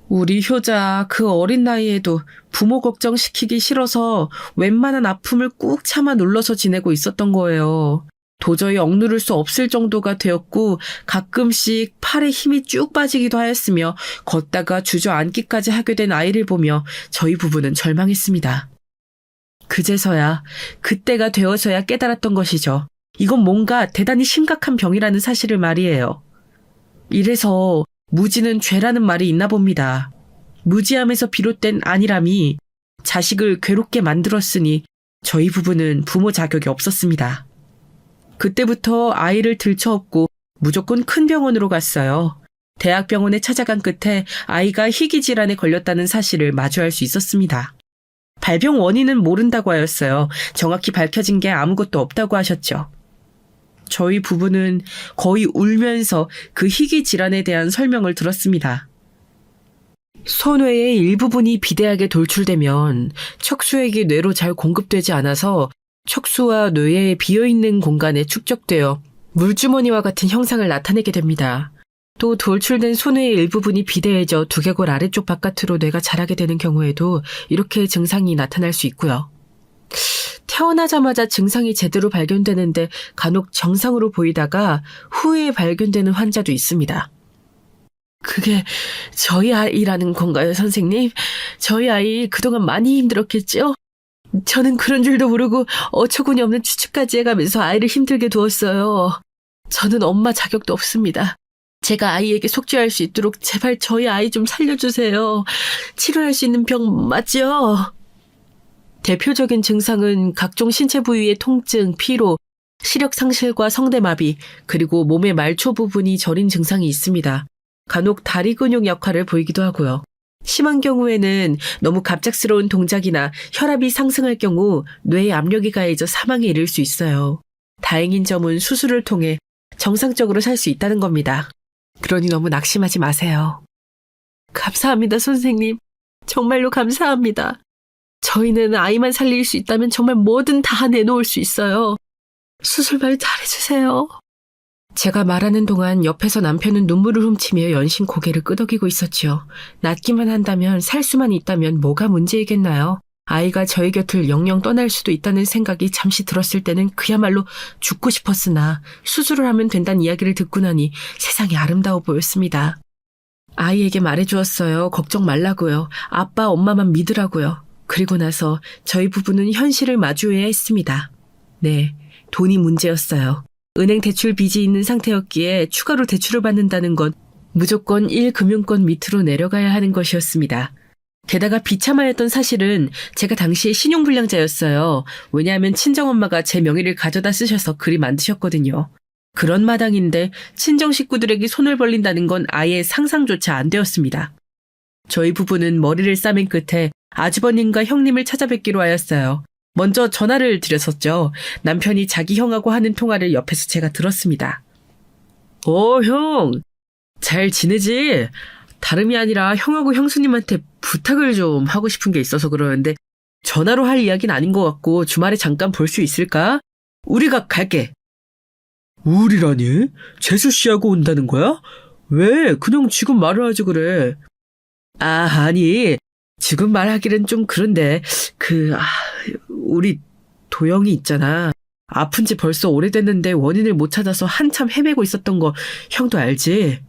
우리 효자 그 어린 나이에도 부모 걱정시키기 싫어서 웬만한 아픔을 꾹 참아 눌러서 지내고 있었던 거예요. 도저히 억누를 수 없을 정도가 되었고 가끔씩 팔에 힘이 쭉 빠지기도 하였으며 걷다가 주저앉기까지 하게 된 아이를 보며 저희 부부는 절망했습니다. 그제서야, 그때가 되어서야 깨달았던 것이죠. 이건 뭔가 대단히 심각한 병이라는 사실을 말이에요. 이래서 무지는 죄라는 말이 있나 봅니다. 무지함에서 비롯된 안일함이 자식을 괴롭게 만들었으니 저희 부부는 부모 자격이 없었습니다. 그때부터 아이를 들쳐업고 무조건 큰 병원으로 갔어요. 대학병원에 찾아간 끝에 아이가 희귀 질환에 걸렸다는 사실을 마주할 수 있었습니다. 발병 원인은 모른다고 하였어요. 정확히 밝혀진 게 아무것도 없다고 하셨죠. 저희 부부는 거의 울면서 그 희귀 질환에 대한 설명을 들었습니다. 손뇌의 일부분이 비대하게 돌출되면 척수액이 뇌로 잘 공급되지 않아서 척수와 뇌의 비어있는 공간에 축적되어 물주머니와 같은 형상을 나타내게 됩니다. 또 돌출된 손뇌의 일부분이 비대해져 두개골 아래쪽 바깥으로 뇌가 자라게 되는 경우에도 이렇게 증상이 나타날 수 있고요. 태어나자마자 증상이 제대로 발견되는데 간혹 정상으로 보이다가 후에 발견되는 환자도 있습니다. 그게 저희 아이라는 건가요, 선생님? 저희 아이 그동안 많이 힘들었겠죠? 저는 그런 줄도 모르고 어처구니 없는 추측까지 해가면서 아이를 힘들게 두었어요. 저는 엄마 자격도 없습니다. 제가 아이에게 속죄할 수 있도록 제발 저희 아이 좀 살려주세요. 치료할 수 있는 병 맞죠? 대표적인 증상은 각종 신체 부위의 통증, 피로, 시력 상실과 성대마비, 그리고 몸의 말초 부분이 저린 증상이 있습니다. 간혹 다리 근육 약화를 보이기도 하고요. 심한 경우에는 너무 갑작스러운 동작이나 혈압이 상승할 경우 뇌에 압력이 가해져 사망에 이를 수 있어요. 다행인 점은 수술을 통해 정상적으로 살 수 있다는 겁니다. 그러니 너무 낙심하지 마세요. 감사합니다, 선생님. 정말로 감사합니다. 저희는 아이만 살릴 수 있다면 정말 뭐든 다 내놓을 수 있어요. 수술만 잘해주세요. 제가 말하는 동안 옆에서 남편은 눈물을 훔치며 연신 고개를 끄덕이고 있었지요. 낫기만 한다면, 살 수만 있다면 뭐가 문제이겠나요? 아이가 저희 곁을 영영 떠날 수도 있다는 생각이 잠시 들었을 때는 그야말로 죽고 싶었으나 수술을 하면 된다는 이야기를 듣고 나니 세상이 아름다워 보였습니다. 아이에게 말해주었어요. 걱정 말라고요. 아빠, 엄마만 믿으라고요. 그리고 나서 저희 부부는 현실을 마주해야 했습니다. 네, 돈이 문제였어요. 은행 대출 빚이 있는 상태였기에 추가로 대출을 받는다는 건 무조건 1금융권 밑으로 내려가야 하는 것이었습니다. 게다가 비참하였던 사실은 제가 당시에 신용불량자였어요. 왜냐하면 친정엄마가 제 명의를 가져다 쓰셔서 그리 만드셨거든요. 그런 마당인데 친정 식구들에게 손을 벌린다는 건 아예 상상조차 안 되었습니다. 저희 부부는 머리를 싸맨 끝에 아주버님과 형님을 찾아뵙기로 하였어요. 먼저 전화를 드렸었죠. 남편이 자기 형하고 하는 통화를 옆에서 제가 들었습니다. 형, 잘 지내지? 다름이 아니라 형하고 형수님한테 부탁을 좀 하고 싶은 게 있어서 그러는데 전화로 할 이야기는 아닌 것 같고 주말에 잠깐 볼 수 있을까? 우리가 갈게. 우리라니? 재수 씨하고 온다는 거야? 왜? 그냥 지금 말을 하지 그래. 아니, 지금 말하기는 좀 그런데 우리 도영이 있잖아. 아픈 지 벌써 오래됐는데 원인을 못 찾아서 한참 헤매고 있었던 거 형도 알지?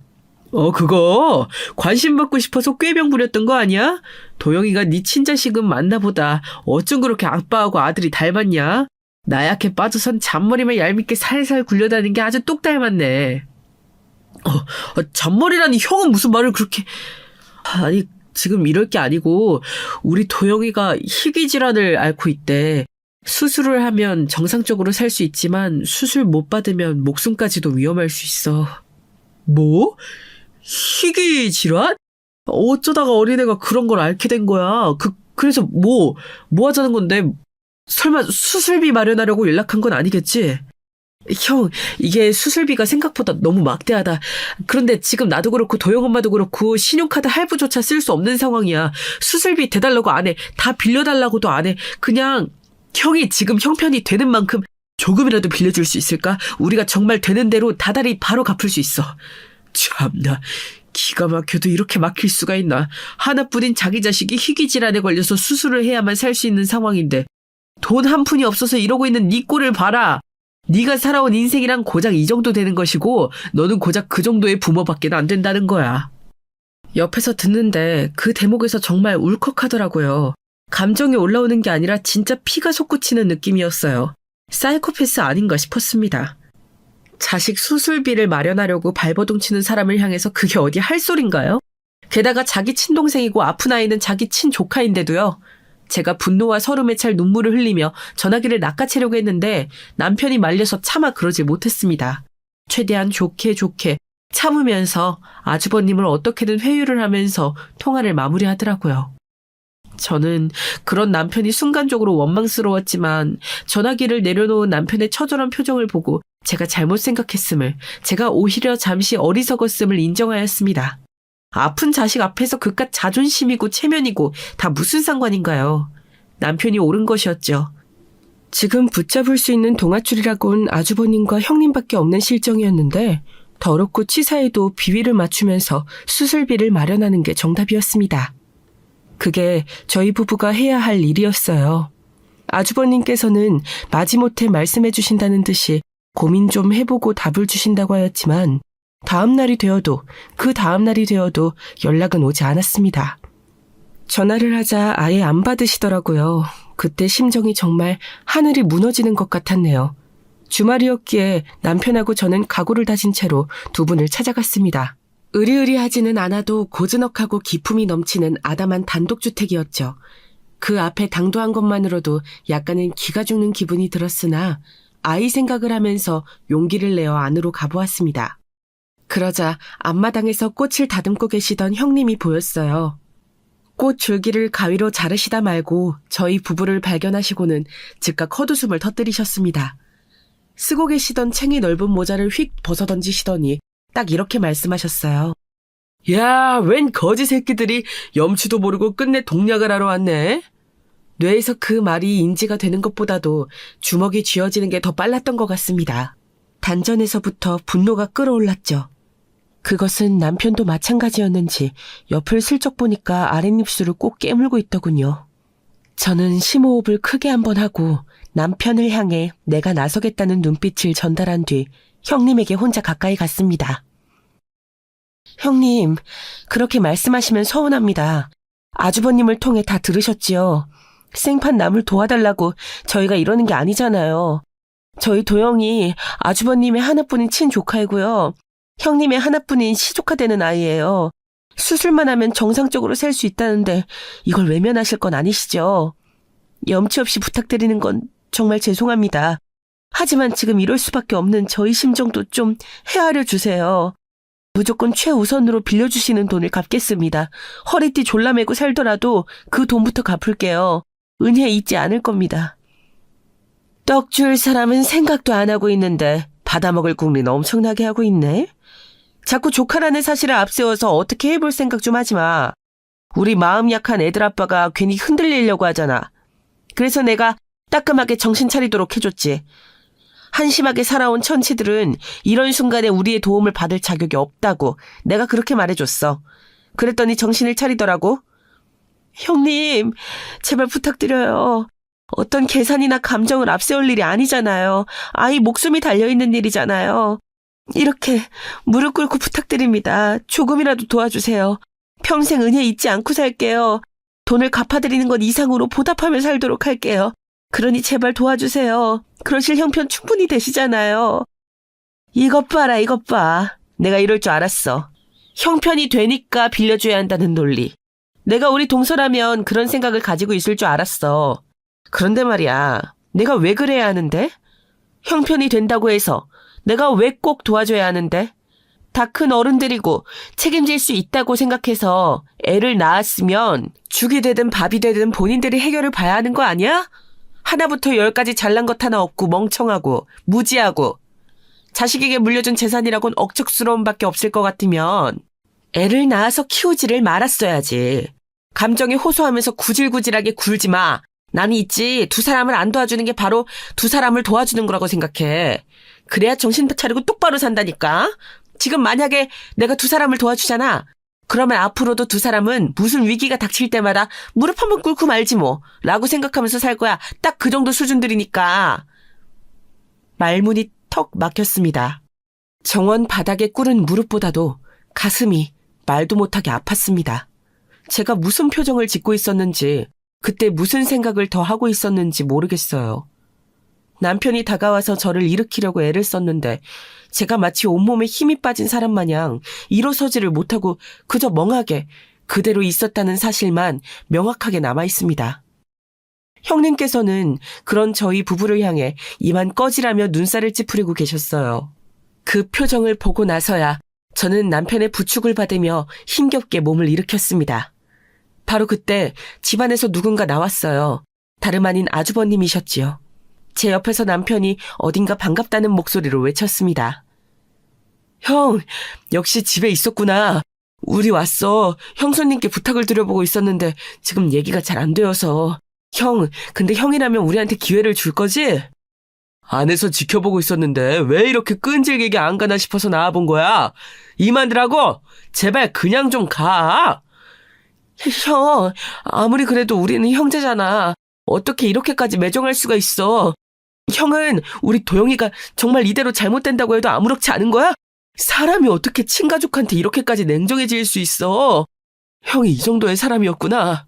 그거 관심 받고 싶어서 꾀병 부렸던 거 아니야? 도영이가 네 친자식은 맞나 보다. 어쩜 그렇게 아빠하고 아들이 닮았냐? 나약해 빠져선 잔머리만 얄밉게 살살 굴려다니는 게 아주 똑 닮았네. 잔머리라니 형은 무슨 말을 그렇게... 아니, 지금 이럴 게 아니고 우리 도영이가 희귀 질환을 앓고 있대. 수술을 하면 정상적으로 살 수 있지만 수술 못 받으면 목숨까지도 위험할 수 있어. 뭐? 희귀 질환? 어쩌다가 어린애가 그런 걸 앓게 된 거야. 그래서 뭐 하자는 건데? 설마 수술비 마련하려고 연락한 건 아니겠지? 형, 이게 수술비가 생각보다 너무 막대하다. 그런데 지금 나도 그렇고 도영 엄마도 그렇고 신용카드 할부조차 쓸 수 없는 상황이야. 수술비 대달라고 안 해. 다 빌려달라고도 안 해. 그냥 형이 지금 형편이 되는 만큼 조금이라도 빌려줄 수 있을까? 우리가 정말 되는 대로 다달이 바로 갚을 수 있어. 참나, 기가 막혀도 이렇게 막힐 수가 있나. 하나뿐인 자기 자식이 희귀 질환에 걸려서 수술을 해야만 살 수 있는 상황인데 돈 한 푼이 없어서 이러고 있는 네 꼴을 봐라. 네가 살아온 인생이랑 고작 이 정도 되는 것이고 너는 고작 그 정도의 부모밖에 안 된다는 거야. 옆에서 듣는데 그 대목에서 정말 울컥하더라고요. 감정이 올라오는 게 아니라 진짜 피가 솟구치는 느낌이었어요. 사이코패스 아닌가 싶었습니다. 자식 수술비를 마련하려고 발버둥 치는 사람을 향해서 그게 어디 할 소린가요? 게다가 자기 친동생이고 아픈 아이는 자기 친조카인데도요. 제가 분노와 서름에 찰 눈물을 흘리며 전화기를 낚아채려고 했는데 남편이 말려서 차마 그러지 못했습니다. 최대한 좋게 참으면서 아주버님을 어떻게든 회유를 하면서 통화를 마무리하더라고요. 저는 그런 남편이 순간적으로 원망스러웠지만 전화기를 내려놓은 남편의 처절한 표정을 보고 제가 잘못 생각했음을, 제가 오히려 잠시 어리석었음을 인정하였습니다. 아픈 자식 앞에서 그깟 자존심이고 체면이고 다 무슨 상관인가요? 남편이 옳은 것이었죠. 지금 붙잡을 수 있는 동아줄이라곤 아주버님과 형님밖에 없는 실정이었는데 더럽고 치사해도 비위를 맞추면서 수술비를 마련하는 게 정답이었습니다. 그게 저희 부부가 해야 할 일이었어요. 아주버님께서는 마지못해 말씀해 주신다는 듯이 고민 좀 해보고 답을 주신다고 하였지만 그 다음 날이 되어도 연락은 오지 않았습니다. 전화를 하자 아예 안 받으시더라고요. 그때 심정이 정말 하늘이 무너지는 것 같았네요. 주말이었기에 남편하고 저는 각오를 다진 채로 두 분을 찾아갔습니다. 으리으리하지는 않아도 고즈넉하고 기품이 넘치는 아담한 단독주택이었죠. 그 앞에 당도한 것만으로도 약간은 기가 죽는 기분이 들었으나 아이 생각을 하면서 용기를 내어 안으로 가보았습니다. 그러자 앞마당에서 꽃을 다듬고 계시던 형님이 보였어요. 꽃 줄기를 가위로 자르시다 말고 저희 부부를 발견하시고는 즉각 헛웃음을 터뜨리셨습니다. 쓰고 계시던 챙이 넓은 모자를 휙 벗어던지시더니 딱 이렇게 말씀하셨어요. 야, 웬 거지 새끼들이 염치도 모르고 끝내 동략을 하러 왔네? 뇌에서 그 말이 인지가 되는 것보다도 주먹이 쥐어지는 게 더 빨랐던 것 같습니다. 단전에서부터 분노가 끌어올랐죠. 그것은 남편도 마찬가지였는지 옆을 슬쩍 보니까 아랫입술을 꼭 깨물고 있더군요. 저는 심호흡을 크게 한번 하고 남편을 향해 내가 나서겠다는 눈빛을 전달한 뒤 형님에게 혼자 가까이 갔습니다. 형님, 그렇게 말씀하시면 서운합니다. 아주버님을 통해 다 들으셨지요. 생판 남을 도와달라고 저희가 이러는 게 아니잖아요. 저희 도영이 아주버님의 하나뿐인 친조카이고요. 형님의 하나뿐인 시조카 되는 아이예요. 수술만 하면 정상적으로 살 수 있다는데 이걸 외면하실 건 아니시죠? 염치 없이 부탁드리는 건 정말 죄송합니다. 하지만 지금 이럴 수밖에 없는 저희 심정도 좀 헤아려 주세요. 무조건 최우선으로 빌려주시는 돈을 갚겠습니다. 허리띠 졸라매고 살더라도 그 돈부터 갚을게요. 은혜 잊지 않을 겁니다. 떡 줄 사람은 생각도 안 하고 있는데 받아먹을 궁리는 엄청나게 하고 있네. 자꾸 조카라는 사실을 앞세워서 어떻게 해볼 생각 좀 하지 마. 우리 마음 약한 애들 아빠가 괜히 흔들리려고 하잖아. 그래서 내가 따끔하게 정신 차리도록 해줬지. 한심하게 살아온 천치들은 이런 순간에 우리의 도움을 받을 자격이 없다고 내가 그렇게 말해줬어. 그랬더니 정신을 차리더라고. 형님, 제발 부탁드려요. 어떤 계산이나 감정을 앞세울 일이 아니잖아요. 아이 목숨이 달려있는 일이잖아요. 이렇게 무릎 꿇고 부탁드립니다. 조금이라도 도와주세요. 평생 은혜 잊지 않고 살게요. 돈을 갚아드리는 것 이상으로 보답하며 살도록 할게요. 그러니 제발 도와주세요. 그러실 형편 충분히 되시잖아요. 이것 봐라, 이것 봐. 내가 이럴 줄 알았어. 형편이 되니까 빌려줘야 한다는 논리. 내가 우리 동서라면 그런 생각을 가지고 있을 줄 알았어. 그런데 말이야, 내가 왜 그래야 하는데? 형편이 된다고 해서 내가 왜 꼭 도와줘야 하는데? 다 큰 어른들이고 책임질 수 있다고 생각해서 애를 낳았으면 죽이 되든 밥이 되든 본인들이 해결을 봐야 하는 거 아니야? 하나부터 10까지 잘난 것 하나 없고 멍청하고 무지하고 자식에게 물려준 재산이라곤 억척스러움밖에 없을 것 같으면 애를 낳아서 키우지를 말았어야지. 감정이 호소하면서 구질구질하게 굴지 마. 남이 있지 두 사람을 안 도와주는 게 바로 두 사람을 도와주는 거라고 생각해. 그래야 정신 차리고 똑바로 산다니까. 지금 만약에 내가 두 사람을 도와주잖아. 그러면 앞으로도 두 사람은 무슨 위기가 닥칠 때마다 무릎 한번 꿇고 말지 뭐 라고 생각하면서 살 거야. 딱 그 정도 수준들이니까. 말문이 턱 막혔습니다. 정원 바닥에 꿇은 무릎보다도 가슴이 말도 못하게 아팠습니다. 제가 무슨 표정을 짓고 있었는지 그때 무슨 생각을 더 하고 있었는지 모르겠어요. 남편이 다가와서 저를 일으키려고 애를 썼는데 제가 마치 온몸에 힘이 빠진 사람 마냥 일어서지를 못하고 그저 멍하게 그대로 있었다는 사실만 명확하게 남아있습니다. 형님께서는 그런 저희 부부를 향해 이만 꺼지라며 눈살을 찌푸리고 계셨어요. 그 표정을 보고 나서야 저는 남편의 부축을 받으며 힘겹게 몸을 일으켰습니다. 바로 그때 집안에서 누군가 나왔어요. 다름 아닌 아주버님이셨지요. 제 옆에서 남편이 어딘가 반갑다는 목소리로 외쳤습니다. 형, 역시 집에 있었구나. 우리 왔어. 형수님께 부탁을 드려보고 있었는데 지금 얘기가 잘 안 되어서. 형, 근데 형이라면 우리한테 기회를 줄 거지? 안에서 지켜보고 있었는데 왜 이렇게 끈질기게 안 가나 싶어서 나와본 거야. 이만들하고 제발 그냥 좀 가. 형, 아무리 그래도 우리는 형제잖아. 어떻게 이렇게까지 매정할 수가 있어. 형은 우리 도영이가 정말 이대로 잘못된다고 해도 아무렇지 않은 거야? 사람이 어떻게 친가족한테 이렇게까지 냉정해질 수 있어. 형이 이 정도의 사람이었구나.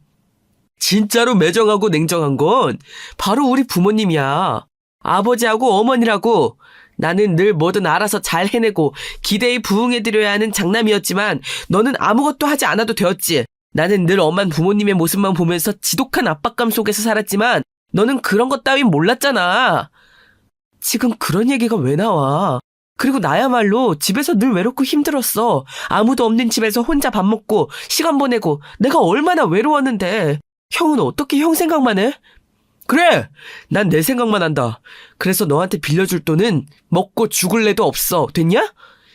진짜로 매정하고 냉정한 건 바로 우리 부모님이야. 아버지하고 어머니라고. 나는 늘 뭐든 알아서 잘 해내고 기대에 부응해드려야 하는 장남이었지만 너는 아무것도 하지 않아도 되었지. 나는 늘 엄한 부모님의 모습만 보면서 지독한 압박감 속에서 살았지만 너는 그런 것 따윈 몰랐잖아. 지금 그런 얘기가 왜 나와? 그리고 나야말로 집에서 늘 외롭고 힘들었어. 아무도 없는 집에서 혼자 밥 먹고 시간 보내고 내가 얼마나 외로웠는데. 형은 어떻게 형 생각만 해? 그래! 난 내 생각만 한다. 그래서 너한테 빌려줄 돈은 먹고 죽을 애도 없어. 됐냐?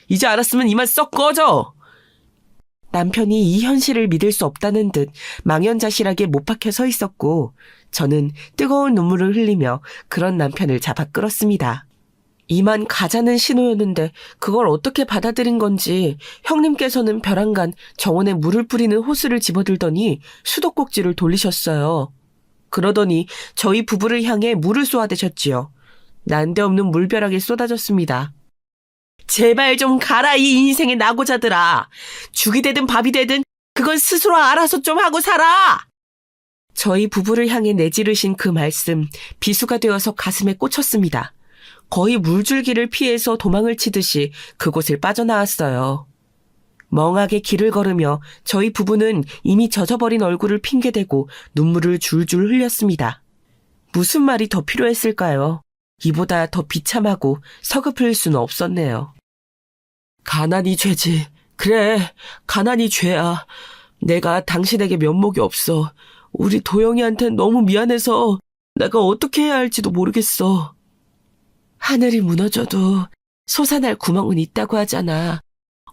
이제 알았으면 이만 썩 꺼져! 남편이 이 현실을 믿을 수 없다는 듯 망연자실하게 못 박혀 서 있었고 저는 뜨거운 눈물을 흘리며 그런 남편을 잡아 끌었습니다. 이만 가자는 신호였는데 그걸 어떻게 받아들인 건지 형님께서는 벼랑간 정원에 물을 뿌리는 호스를 집어들더니 수도꼭지를 돌리셨어요. 그러더니 저희 부부를 향해 물을 쏘아대셨지요. 난데없는 물벼락이 쏟아졌습니다. 제발 좀 가라 이 인생의 낙오자들아. 죽이 되든 밥이 되든 그건 스스로 알아서 좀 하고 살아. 저희 부부를 향해 내지르신 그 말씀 비수가 되어서 가슴에 꽂혔습니다. 거의 물줄기를 피해서 도망을 치듯이 그곳을 빠져나왔어요. 멍하게 길을 걸으며 저희 부부는 이미 젖어버린 얼굴을 핑계대고 눈물을 줄줄 흘렸습니다. 무슨 말이 더 필요했을까요? 이보다 더 비참하고 서글플 수는 없었네요. 가난이 죄지. 그래, 가난이 죄야. 내가 당신에게 면목이 없어. 우리 도영이한텐 너무 미안해서 내가 어떻게 해야 할지도 모르겠어. 하늘이 무너져도 솟아날 구멍은 있다고 하잖아.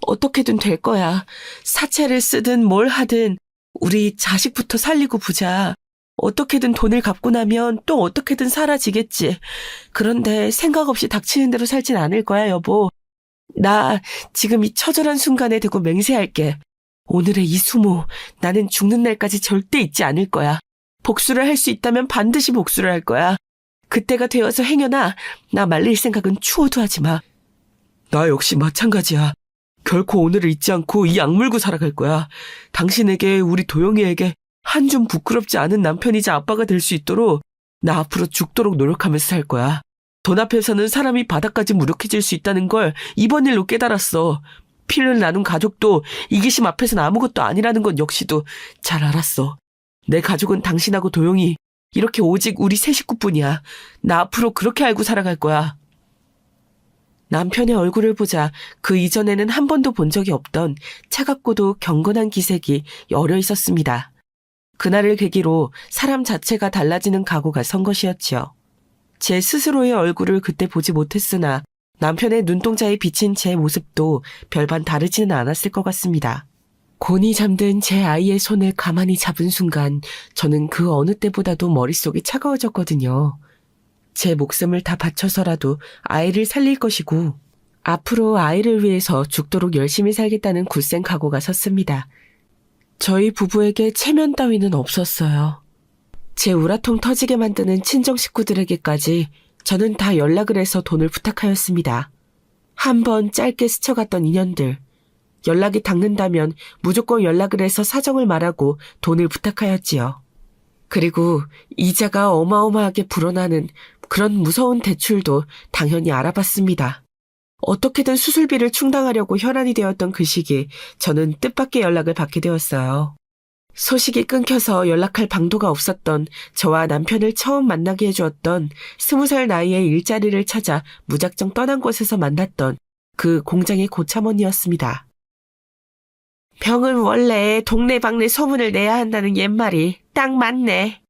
어떻게든 될 거야. 사채를 쓰든 뭘 하든 우리 자식부터 살리고 보자. 어떻게든 돈을 갚고 나면 또 어떻게든 사라지겠지. 그런데 생각 없이 닥치는 대로 살진 않을 거야, 여보. 나 지금 이 처절한 순간에 대고 맹세할게. 오늘의 이 수모, 나는 죽는 날까지 절대 잊지 않을 거야. 복수를 할 수 있다면 반드시 복수를 할 거야. 그때가 되어서 행여나 나 말릴 생각은 추호도 하지 마. 나 역시 마찬가지야. 결코 오늘을 잊지 않고 이 악물고 살아갈 거야. 당신에게, 우리 도영이에게 한 줌 부끄럽지 않은 남편이자 아빠가 될 수 있도록 나 앞으로 죽도록 노력하면서 살 거야. 돈 앞에서는 사람이 바닥까지 무력해질 수 있다는 걸 이번 일로 깨달았어. 피를 나눈 가족도 이기심 앞에서는 아무것도 아니라는 건 역시도 잘 알았어. 내 가족은 당신하고 도영이 이렇게 오직 우리 세 식구뿐이야. 나 앞으로 그렇게 알고 살아갈 거야. 남편의 얼굴을 보자 그 이전에는 한 번도 본 적이 없던 차갑고도 경건한 기색이 여려 있었습니다. 그날을 계기로 사람 자체가 달라지는 각오가 선 것이었지요. 제 스스로의 얼굴을 그때 보지 못했으나 남편의 눈동자에 비친 제 모습도 별반 다르지는 않았을 것 같습니다. 곤히 잠든 제 아이의 손을 가만히 잡은 순간 저는 그 어느 때보다도 머릿속이 차가워졌거든요. 제 목숨을 다 바쳐서라도 아이를 살릴 것이고 앞으로 아이를 위해서 죽도록 열심히 살겠다는 굳센 각오가 섰습니다. 저희 부부에게 체면 따위는 없었어요. 제 우라통 터지게 만드는 친정 식구들에게까지 저는 다 연락을 해서 돈을 부탁하였습니다. 한 번 짧게 스쳐갔던 인연들. 연락이 닿는다면 무조건 연락을 해서 사정을 말하고 돈을 부탁하였지요. 그리고 이자가 어마어마하게 불어나는 그런 무서운 대출도 당연히 알아봤습니다. 어떻게든 수술비를 충당하려고 혈안이 되었던 그 시기 저는 뜻밖의 연락을 받게 되었어요. 소식이 끊겨서 연락할 방도가 없었던 저와 남편을 처음 만나게 해주었던 20살 나이에 일자리를 찾아 무작정 떠난 곳에서 만났던 그 공장의 고참원이었습니다. 병은 원래 동네방네 소문을 내야 한다는 옛말이 딱 맞네.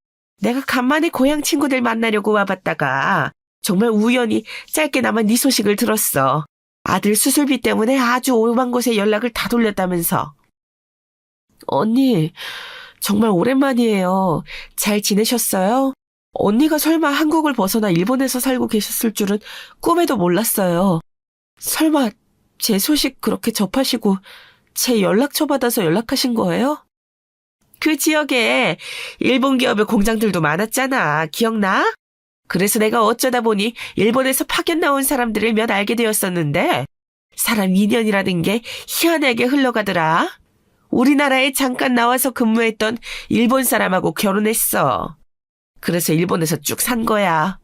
내가 간만에 고향 친구들 만나려고 와봤다가 정말 우연히 짧게나마 네 소식을 들었어. 아들 수술비 때문에 아주 오만 곳에 연락을 다 돌렸다면서. 언니, 정말 오랜만이에요. 잘 지내셨어요? 언니가 설마 한국을 벗어나 일본에서 살고 계셨을 줄은 꿈에도 몰랐어요. 설마 제 소식 그렇게 접하시고 제 연락처 받아서 연락하신 거예요? 그 지역에 일본 기업의 공장들도 많았잖아. 기억나? 그래서 내가 어쩌다 보니 일본에서 파견 나온 사람들을 몇 알게 되었었는데 사람 인연이라는 게 희한하게 흘러가더라. 우리나라에 잠깐 나와서 근무했던 일본 사람하고 결혼했어. 그래서 일본에서 쭉 산 거야.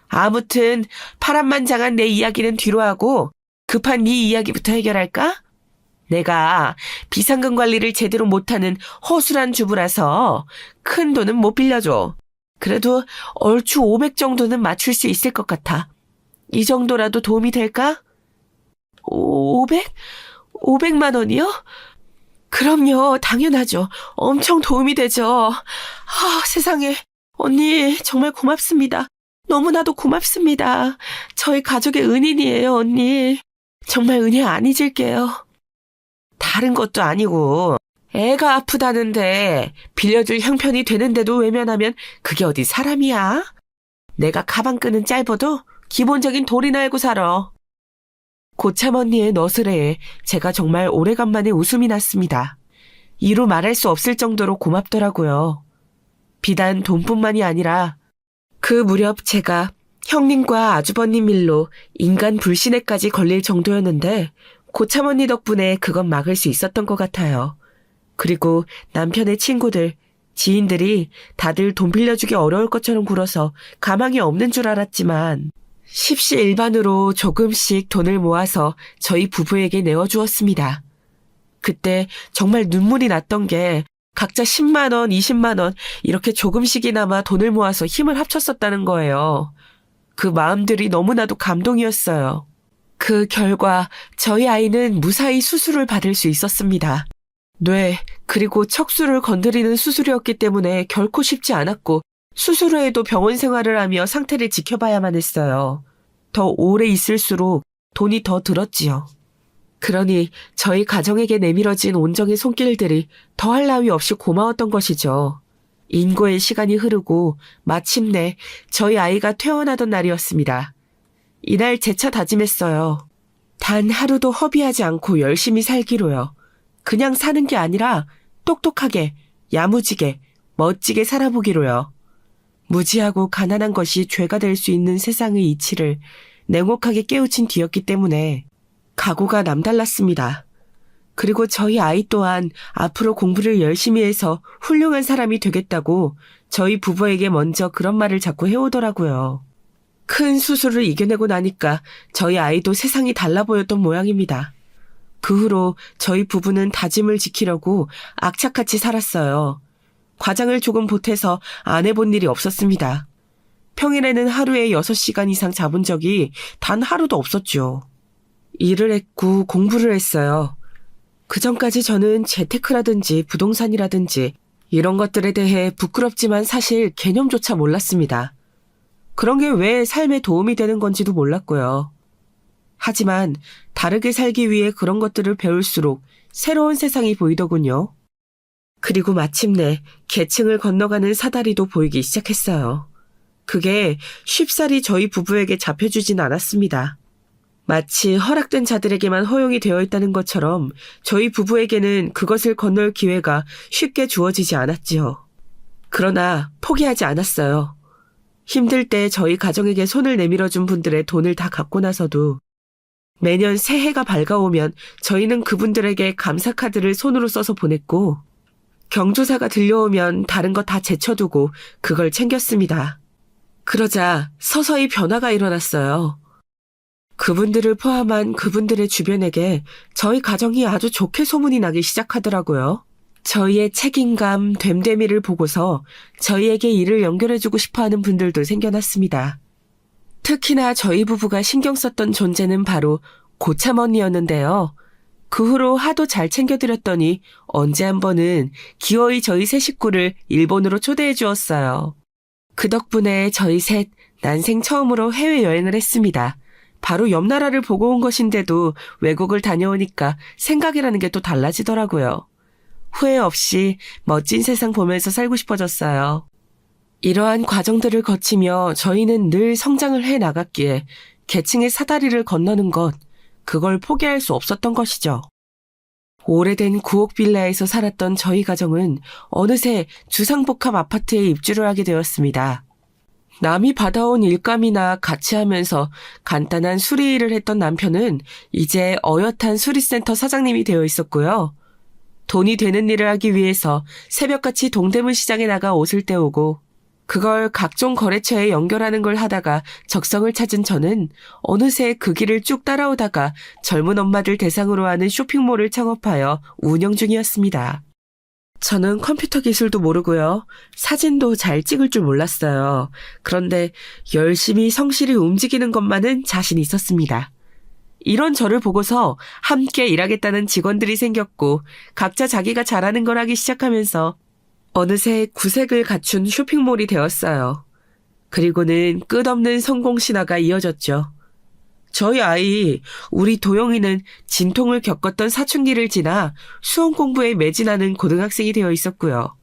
아무튼 파란만장한 내 이야기는 뒤로 하고 급한 네 이야기부터 해결할까? 내가 비상금 관리를 제대로 못하는 허술한 주부라서 큰 돈은 못 빌려줘. 그래도 얼추 500 정도는 맞출 수 있을 것 같아. 이 정도라도 도움이 될까? 500만 원이요? 그럼요, 당연하죠. 엄청 도움이 되죠. 세상에. 언니, 정말 고맙습니다. 너무나도 고맙습니다. 저희 가족의 은인이에요, 언니. 정말 은혜 안 잊을게요. 다른 것도 아니고, 애가 아프다는데 빌려줄 형편이 되는데도 외면하면 그게 어디 사람이야? 내가 가방 끈은 짧아도 기본적인 도리나 알고 살아. 고참 언니의 너스레에 제가 정말 오래간만에 웃음이 났습니다. 이루 말할 수 없을 정도로 고맙더라고요. 비단 돈뿐만이 아니라 그 무렵 제가 형님과 아주버님 일로 인간 불신에까지 걸릴 정도였는데 고참 언니 덕분에 그건 막을 수 있었던 것 같아요. 그리고 남편의 친구들, 지인들이 다들 돈 빌려주기 어려울 것처럼 굴어서 가망이 없는 줄 알았지만 십시일반으로 조금씩 돈을 모아서 저희 부부에게 내어주었습니다. 그때 정말 눈물이 났던 게 각자 10만 원, 20만 원 이렇게 조금씩이나마 돈을 모아서 힘을 합쳤었다는 거예요. 그 마음들이 너무나도 감동이었어요. 그 결과 저희 아이는 무사히 수술을 받을 수 있었습니다. 뇌 그리고 척수를 건드리는 수술이었기 때문에 결코 쉽지 않았고 수술 후에도 병원 생활을 하며 상태를 지켜봐야만 했어요. 더 오래 있을수록 돈이 더 들었지요. 그러니 저희 가정에게 내밀어진 온정의 손길들이 더할 나위 없이 고마웠던 것이죠. 인고의 시간이 흐르고 마침내 저희 아이가 퇴원하던 날이었습니다. 이날 재차 다짐했어요. 단 하루도 허비하지 않고 열심히 살기로요. 그냥 사는 게 아니라 똑똑하게, 야무지게, 멋지게 살아보기로요. 무지하고 가난한 것이 죄가 될 수 있는 세상의 이치를 냉혹하게 깨우친 뒤였기 때문에 각오가 남달랐습니다. 그리고 저희 아이 또한 앞으로 공부를 열심히 해서 훌륭한 사람이 되겠다고 저희 부부에게 먼저 그런 말을 자꾸 해오더라고요. 큰 수술을 이겨내고 나니까 저희 아이도 세상이 달라 보였던 모양입니다. 그 후로 저희 부부는 다짐을 지키려고 악착같이 살았어요. 과장을 조금 보태서 안 해본 일이 없었습니다. 평일에는 하루에 6시간 이상 자본 적이 단 하루도 없었죠. 일을 했고 공부를 했어요. 그전까지 저는 재테크라든지 부동산이라든지 이런 것들에 대해 부끄럽지만 사실 개념조차 몰랐습니다. 그런 게 왜 삶에 도움이 되는 건지도 몰랐고요. 하지만 다르게 살기 위해 그런 것들을 배울수록 새로운 세상이 보이더군요. 그리고 마침내 계층을 건너가는 사다리도 보이기 시작했어요. 그게 쉽사리 저희 부부에게 잡혀주진 않았습니다. 마치 허락된 자들에게만 허용이 되어 있다는 것처럼 저희 부부에게는 그것을 건널 기회가 쉽게 주어지지 않았지요. 그러나 포기하지 않았어요. 힘들 때 저희 가정에게 손을 내밀어준 분들의 돈을 다 갚고 나서도 매년 새해가 밝아오면 저희는 그분들에게 감사카드를 손으로 써서 보냈고 경조사가 들려오면 다른 거 다 제쳐두고 그걸 챙겼습니다. 그러자 서서히 변화가 일어났어요. 그분들을 포함한 그분들의 주변에게 저희 가정이 아주 좋게 소문이 나기 시작하더라고요. 저희의 책임감, 됨됨이를 보고서 저희에게 일을 연결해주고 싶어하는 분들도 생겨났습니다. 특히나 저희 부부가 신경 썼던 존재는 바로 고참 언니였는데요. 그 후로 하도 잘 챙겨드렸더니 언제 한 번은 기어이 저희 세 식구를 일본으로 초대해 주었어요. 그 덕분에 저희 셋 난생 처음으로 해외여행을 했습니다. 바로 옆 나라를 보고 온 것인데도 외국을 다녀오니까 생각이라는 게 또 달라지더라고요. 후회 없이 멋진 세상 보면서 살고 싶어졌어요. 이러한 과정들을 거치며 저희는 늘 성장을 해 나갔기에 계층의 사다리를 건너는 것, 그걸 포기할 수 없었던 것이죠. 오래된 구옥 빌라에서 살았던 저희 가정은 어느새 주상복합 아파트에 입주를 하게 되었습니다. 남이 받아온 일감이나 같이 하면서 간단한 수리 일을 했던 남편은 이제 어엿한 수리센터 사장님이 되어 있었고요. 돈이 되는 일을 하기 위해서 새벽같이 동대문 시장에 나가 옷을 떼오고 그걸 각종 거래처에 연결하는 걸 하다가 적성을 찾은 저는 어느새 그 길을 쭉 따라오다가 젊은 엄마들 대상으로 하는 쇼핑몰을 창업하여 운영 중이었습니다. 저는 컴퓨터 기술도 모르고요. 사진도 잘 찍을 줄 몰랐어요. 그런데 열심히 성실히 움직이는 것만은 자신 있었습니다. 이런 저를 보고서 함께 일하겠다는 직원들이 생겼고 각자 자기가 잘하는 걸 하기 시작하면서 어느새 구색을 갖춘 쇼핑몰이 되었어요. 그리고는 끝없는 성공 신화가 이어졌죠. 저희 아이, 우리 도영이는 진통을 겪었던 사춘기를 지나 수험 공부에 매진하는 고등학생이 되어 있었고요.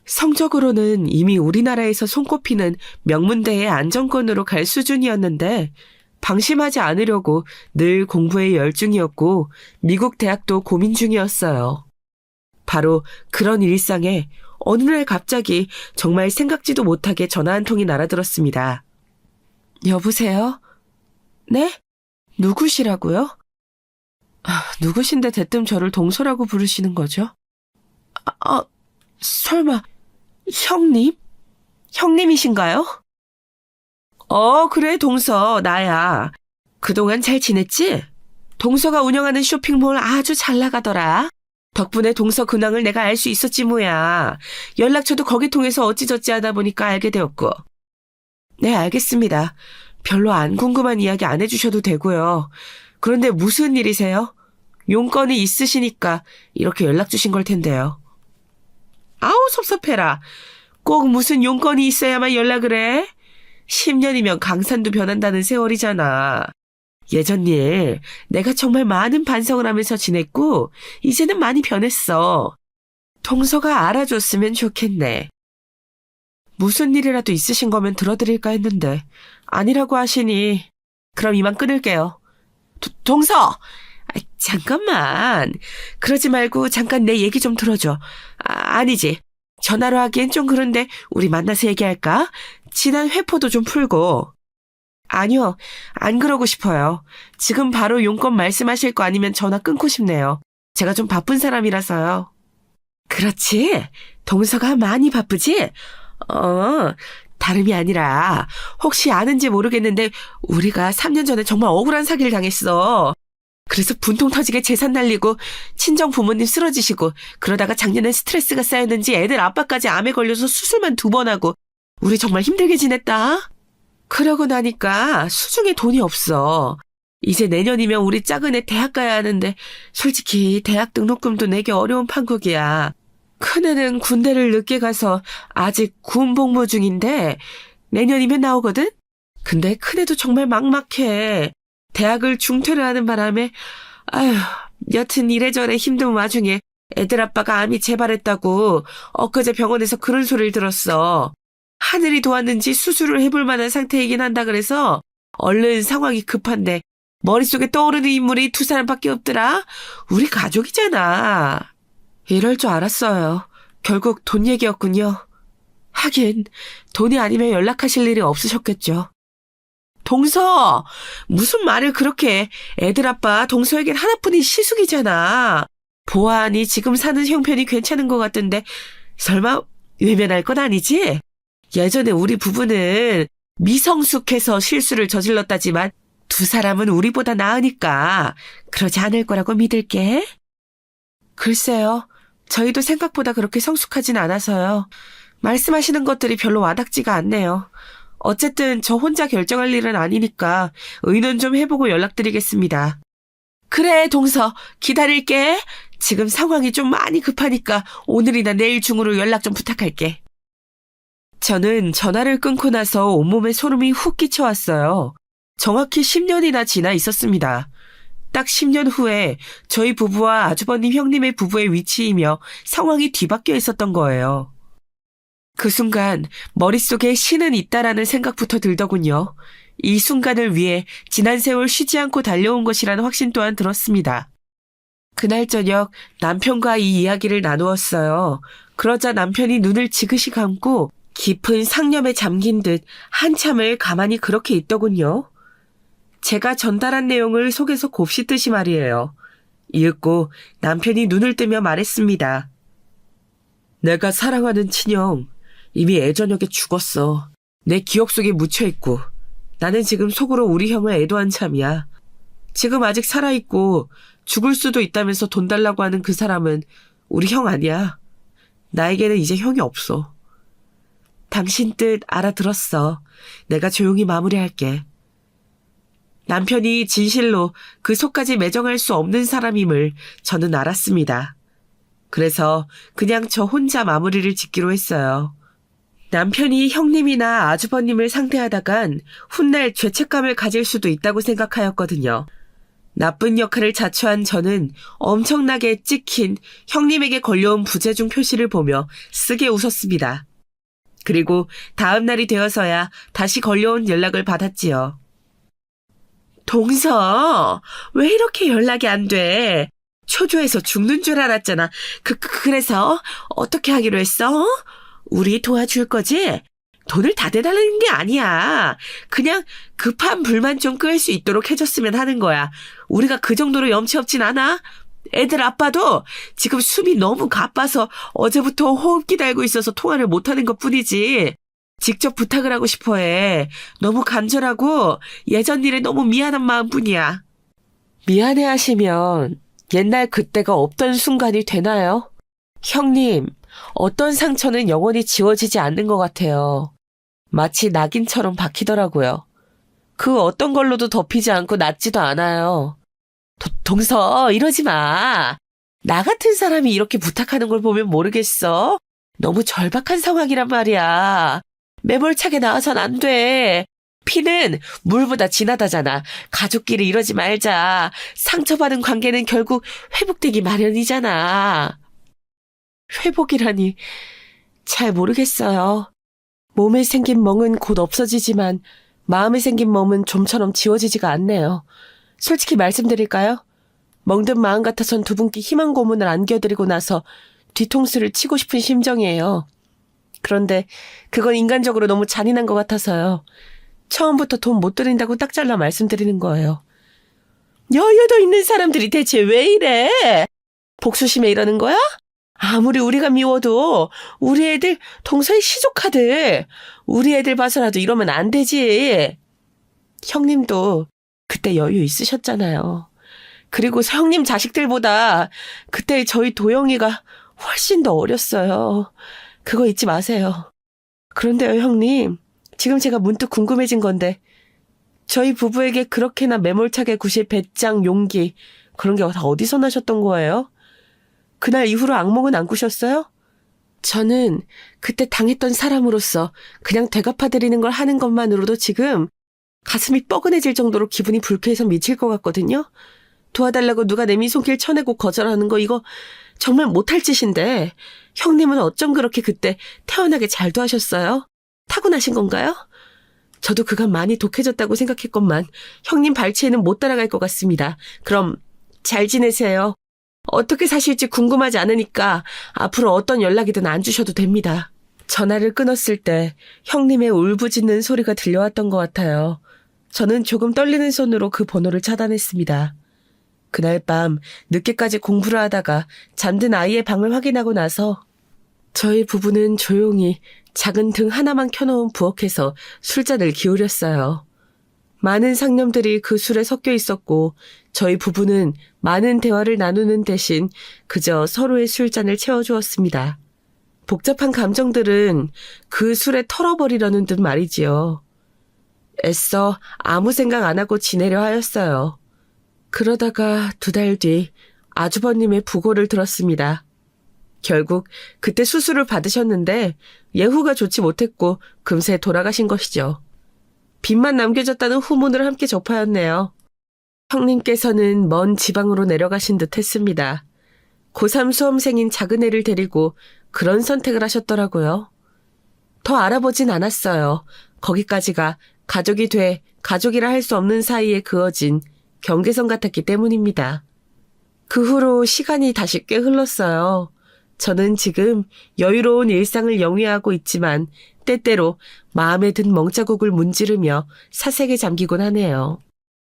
성적으로는 이미 우리나라에서 손꼽히는 명문대의 안정권으로 갈 수준이었는데 방심하지 않으려고 늘 공부에 열중이었고 미국 대학도 고민 중이었어요. 바로 그런 일상에 어느 날 갑자기 정말 생각지도 못하게 전화 한 통이 날아들었습니다. 여보세요? 네? 누구시라고요? 누구신데 대뜸 저를 동서라고 부르시는 거죠? 설마 형님? 형님이신가요? 그래 동서 나야. 그동안 잘 지냈지? 동서가 운영하는 쇼핑몰 아주 잘 나가더라. 덕분에 동서 근황을 내가 알 수 있었지 뭐야. 연락처도 거기 통해서 어찌저찌 하다 보니까 알게 되었고. 네, 알겠습니다. 별로 안 궁금한 이야기 안 해주셔도 되고요. 그런데 무슨 일이세요? 용건이 있으시니까 이렇게 연락 주신 걸 텐데요. 아우 섭섭해라. 꼭 무슨 용건이 있어야만 연락을 해? 10년이면 강산도 변한다는 세월이잖아. 예전 일 내가 정말 많은 반성을 하면서 지냈고 이제는 많이 변했어. 동서가 알아줬으면 좋겠네. 무슨 일이라도 있으신 거면 들어드릴까 했는데 아니라고 하시니 그럼 이만 끊을게요. 동서! 잠깐만. 그러지 말고 잠깐 내 얘기 좀 들어줘. 아니지. 전화로 하기엔 좀 그런데 우리 만나서 얘기할까? 지난 회포도 좀 풀고. 아니요. 안 그러고 싶어요. 지금 바로 용건 말씀하실 거 아니면 전화 끊고 싶네요. 제가 좀 바쁜 사람이라서요. 그렇지. 동서가 많이 바쁘지? 다름이 아니라 혹시 아는지 모르겠는데 우리가 3년 전에 정말 억울한 사기를 당했어. 그래서 분통 터지게 재산 날리고 친정 부모님 쓰러지시고 그러다가 작년엔 스트레스가 쌓였는지 애들 아빠까지 암에 걸려서 수술만 2번 하고 우리 정말 힘들게 지냈다. 그러고 나니까 수중에 돈이 없어. 이제 내년이면 우리 작은 애 대학 가야 하는데 솔직히 대학 등록금도 내기 어려운 판국이야. 큰애는 군대를 늦게 가서 아직 군 복무 중인데 내년이면 나오거든? 근데 큰애도 정말 막막해. 대학을 중퇴를 하는 바람에 여튼 이래저래 힘든 와중에 애들 아빠가 암이 재발했다고 엊그제 병원에서 그런 소리를 들었어. 하늘이 도왔는지 수술을 해볼 만한 상태이긴 한다 그래서 얼른 상황이 급한데 머릿속에 떠오르는 인물이 2사람밖에 없더라. 우리 가족이잖아. 이럴 줄 알았어요. 결국 돈 얘기였군요. 하긴 돈이 아니면 연락하실 일이 없으셨겠죠. 동서! 무슨 말을 그렇게 해. 애들 아빠 동서에겐 하나뿐인 시숙이잖아. 보아하니 지금 사는 형편이 괜찮은 것 같던데 설마 외면할 건 아니지? 예전에 우리 부부는 미성숙해서 실수를 저질렀다지만 2사람은 우리보다 나으니까 그러지 않을 거라고 믿을게. 글쎄요. 저희도 생각보다 그렇게 성숙하진 않아서요. 말씀하시는 것들이 별로 와닿지가 않네요. 어쨌든 저 혼자 결정할 일은 아니니까 의논 좀 해보고 연락드리겠습니다. 그래, 동서. 기다릴게. 지금 상황이 좀 많이 급하니까 오늘이나 내일 중으로 연락 좀 부탁할게. 저는 전화를 끊고 나서 온몸에 소름이 훅 끼쳐왔어요. 정확히 10년이나 지나 있었습니다. 딱 10년 후에 저희 부부와 아주버님 형님의 부부의 위치이며 상황이 뒤바뀌어 있었던 거예요. 그 순간 머릿속에 신은 있다라는 생각부터 들더군요. 이 순간을 위해 지난 세월 쉬지 않고 달려온 것이라는 확신 또한 들었습니다. 그날 저녁 남편과 이 이야기를 나누었어요. 그러자 남편이 눈을 지그시 감고 깊은 상념에 잠긴 듯 한참을 가만히 그렇게 있더군요. 제가 전달한 내용을 속에서 곱씹듯이 말이에요. 이윽고 남편이 눈을 뜨며 말했습니다. 내가 사랑하는 친형, 이미 애저녁에 죽었어. 내 기억 속에 묻혀있고 나는 지금 속으로 우리 형을 애도한 참이야. 지금 아직 살아있고 죽을 수도 있다면서 돈 달라고 하는 그 사람은 우리 형 아니야. 나에게는 이제 형이 없어. 당신 뜻 알아들었어. 내가 조용히 마무리할게. 남편이 진실로 그 속까지 매정할 수 없는 사람임을 저는 알았습니다. 그래서 그냥 저 혼자 마무리를 짓기로 했어요. 남편이 형님이나 아주버님을 상대하다간 훗날 죄책감을 가질 수도 있다고 생각하였거든요. 나쁜 역할을 자초한 저는 엄청나게 찍힌 형님에게 걸려온 부재중 표시를 보며 쓰게 웃었습니다. 그리고 다음 날이 되어서야 다시 걸려온 연락을 받았지요. 동서, 왜 이렇게 연락이 안 돼? 초조해서 죽는 줄 알았잖아. 그래서 어떻게 하기로 했어? 우리 도와줄 거지? 돈을 다 대달라는 게 아니야. 그냥 급한 불만 좀 끌 수 있도록 해줬으면 하는 거야. 우리가 그 정도로 염치 없진 않아. 애들 아빠도 지금 숨이 너무 가빠서 어제부터 호흡기 달고 있어서 통화를 못하는 것뿐이지. 직접 부탁을 하고 싶어 해. 너무 간절하고 예전 일에 너무 미안한 마음뿐이야. 미안해 하시면 옛날 그때가 없던 순간이 되나요? 형님, 어떤 상처는 영원히 지워지지 않는 것 같아요. 마치 낙인처럼 박히더라고요. 그 어떤 걸로도 덮이지 않고 낫지도 않아요. 동서, 이러지 마. 나 같은 사람이 이렇게 부탁하는 걸 보면 모르겠어? 너무 절박한 상황이란 말이야. 매몰차게 나와선 안 돼. 피는 물보다 진하다잖아. 가족끼리 이러지 말자. 상처받은 관계는 결국 회복되기 마련이잖아. 회복이라니 잘 모르겠어요. 몸에 생긴 멍은 곧 없어지지만 마음에 생긴 멍은 좀처럼 지워지지가 않네요. 솔직히 말씀드릴까요? 멍든 마음 같아선 두 분께 희망 고문을 안겨드리고 나서 뒤통수를 치고 싶은 심정이에요. 그런데 그건 인간적으로 너무 잔인한 것 같아서요. 처음부터 돈 못 드린다고 딱 잘라 말씀드리는 거예요. 여유도 있는 사람들이 대체 왜 이래? 복수심에 이러는 거야? 아무리 우리가 미워도 우리 애들 동서의 시조카들 우리 애들 봐서라도 이러면 안 되지. 형님도 그때 여유 있으셨잖아요. 그리고 형님 자식들보다 그때 저희 도영이가 훨씬 더 어렸어요. 그거 잊지 마세요. 그런데요, 형님. 지금 제가 문득 궁금해진 건데 저희 부부에게 그렇게나 매몰차게 구실 배짱, 용기 그런 게 다 어디서 나셨던 거예요? 그날 이후로 악몽은 안 꾸셨어요? 저는 그때 당했던 사람으로서 그냥 되갚아드리는 걸 하는 것만으로도 지금 가슴이 뻐근해질 정도로 기분이 불쾌해서 미칠 것 같거든요. 도와달라고 누가 내 손길 쳐내고 거절하는 거 이거 정말 못할 짓인데 형님은 어쩜 그렇게 그때 태어나게 잘 도와셨어요? 타고나신 건가요? 저도 그간 많이 독해졌다고 생각했건만 형님 발치에는 못 따라갈 것 같습니다. 그럼 잘 지내세요. 어떻게 사실지 궁금하지 않으니까 앞으로 어떤 연락이든 안 주셔도 됩니다. 전화를 끊었을 때 형님의 울부짖는 소리가 들려왔던 것 같아요. 저는 조금 떨리는 손으로 그 번호를 차단했습니다. 그날 밤 늦게까지 공부를 하다가 잠든 아이의 방을 확인하고 나서 저희 부부는 조용히 작은 등 하나만 켜놓은 부엌에서 술잔을 기울였어요. 많은 상념들이 그 술에 섞여 있었고 저희 부부는 많은 대화를 나누는 대신 그저 서로의 술잔을 채워주었습니다. 복잡한 감정들은 그 술에 털어버리려는 듯 말이지요. 애써 아무 생각 안 하고 지내려 하였어요. 그러다가 2달 뒤 아주버님의 부고를 들었습니다. 결국 그때 수술을 받으셨는데 예후가 좋지 못했고 금세 돌아가신 것이죠. 빚만 남겨졌다는 후문을 함께 접하였네요. 형님께서는 먼 지방으로 내려가신 듯 했습니다. 고3 수험생인 작은 애를 데리고 그런 선택을 하셨더라고요. 더 알아보진 않았어요. 거기까지가 가족이 돼 가족이라 할 수 없는 사이에 그어진 경계선 같았기 때문입니다. 그 후로 시간이 다시 꽤 흘렀어요. 저는 지금 여유로운 일상을 영위하고 있지만 때때로 마음에 든 멍자국을 문지르며 사색에 잠기곤 하네요.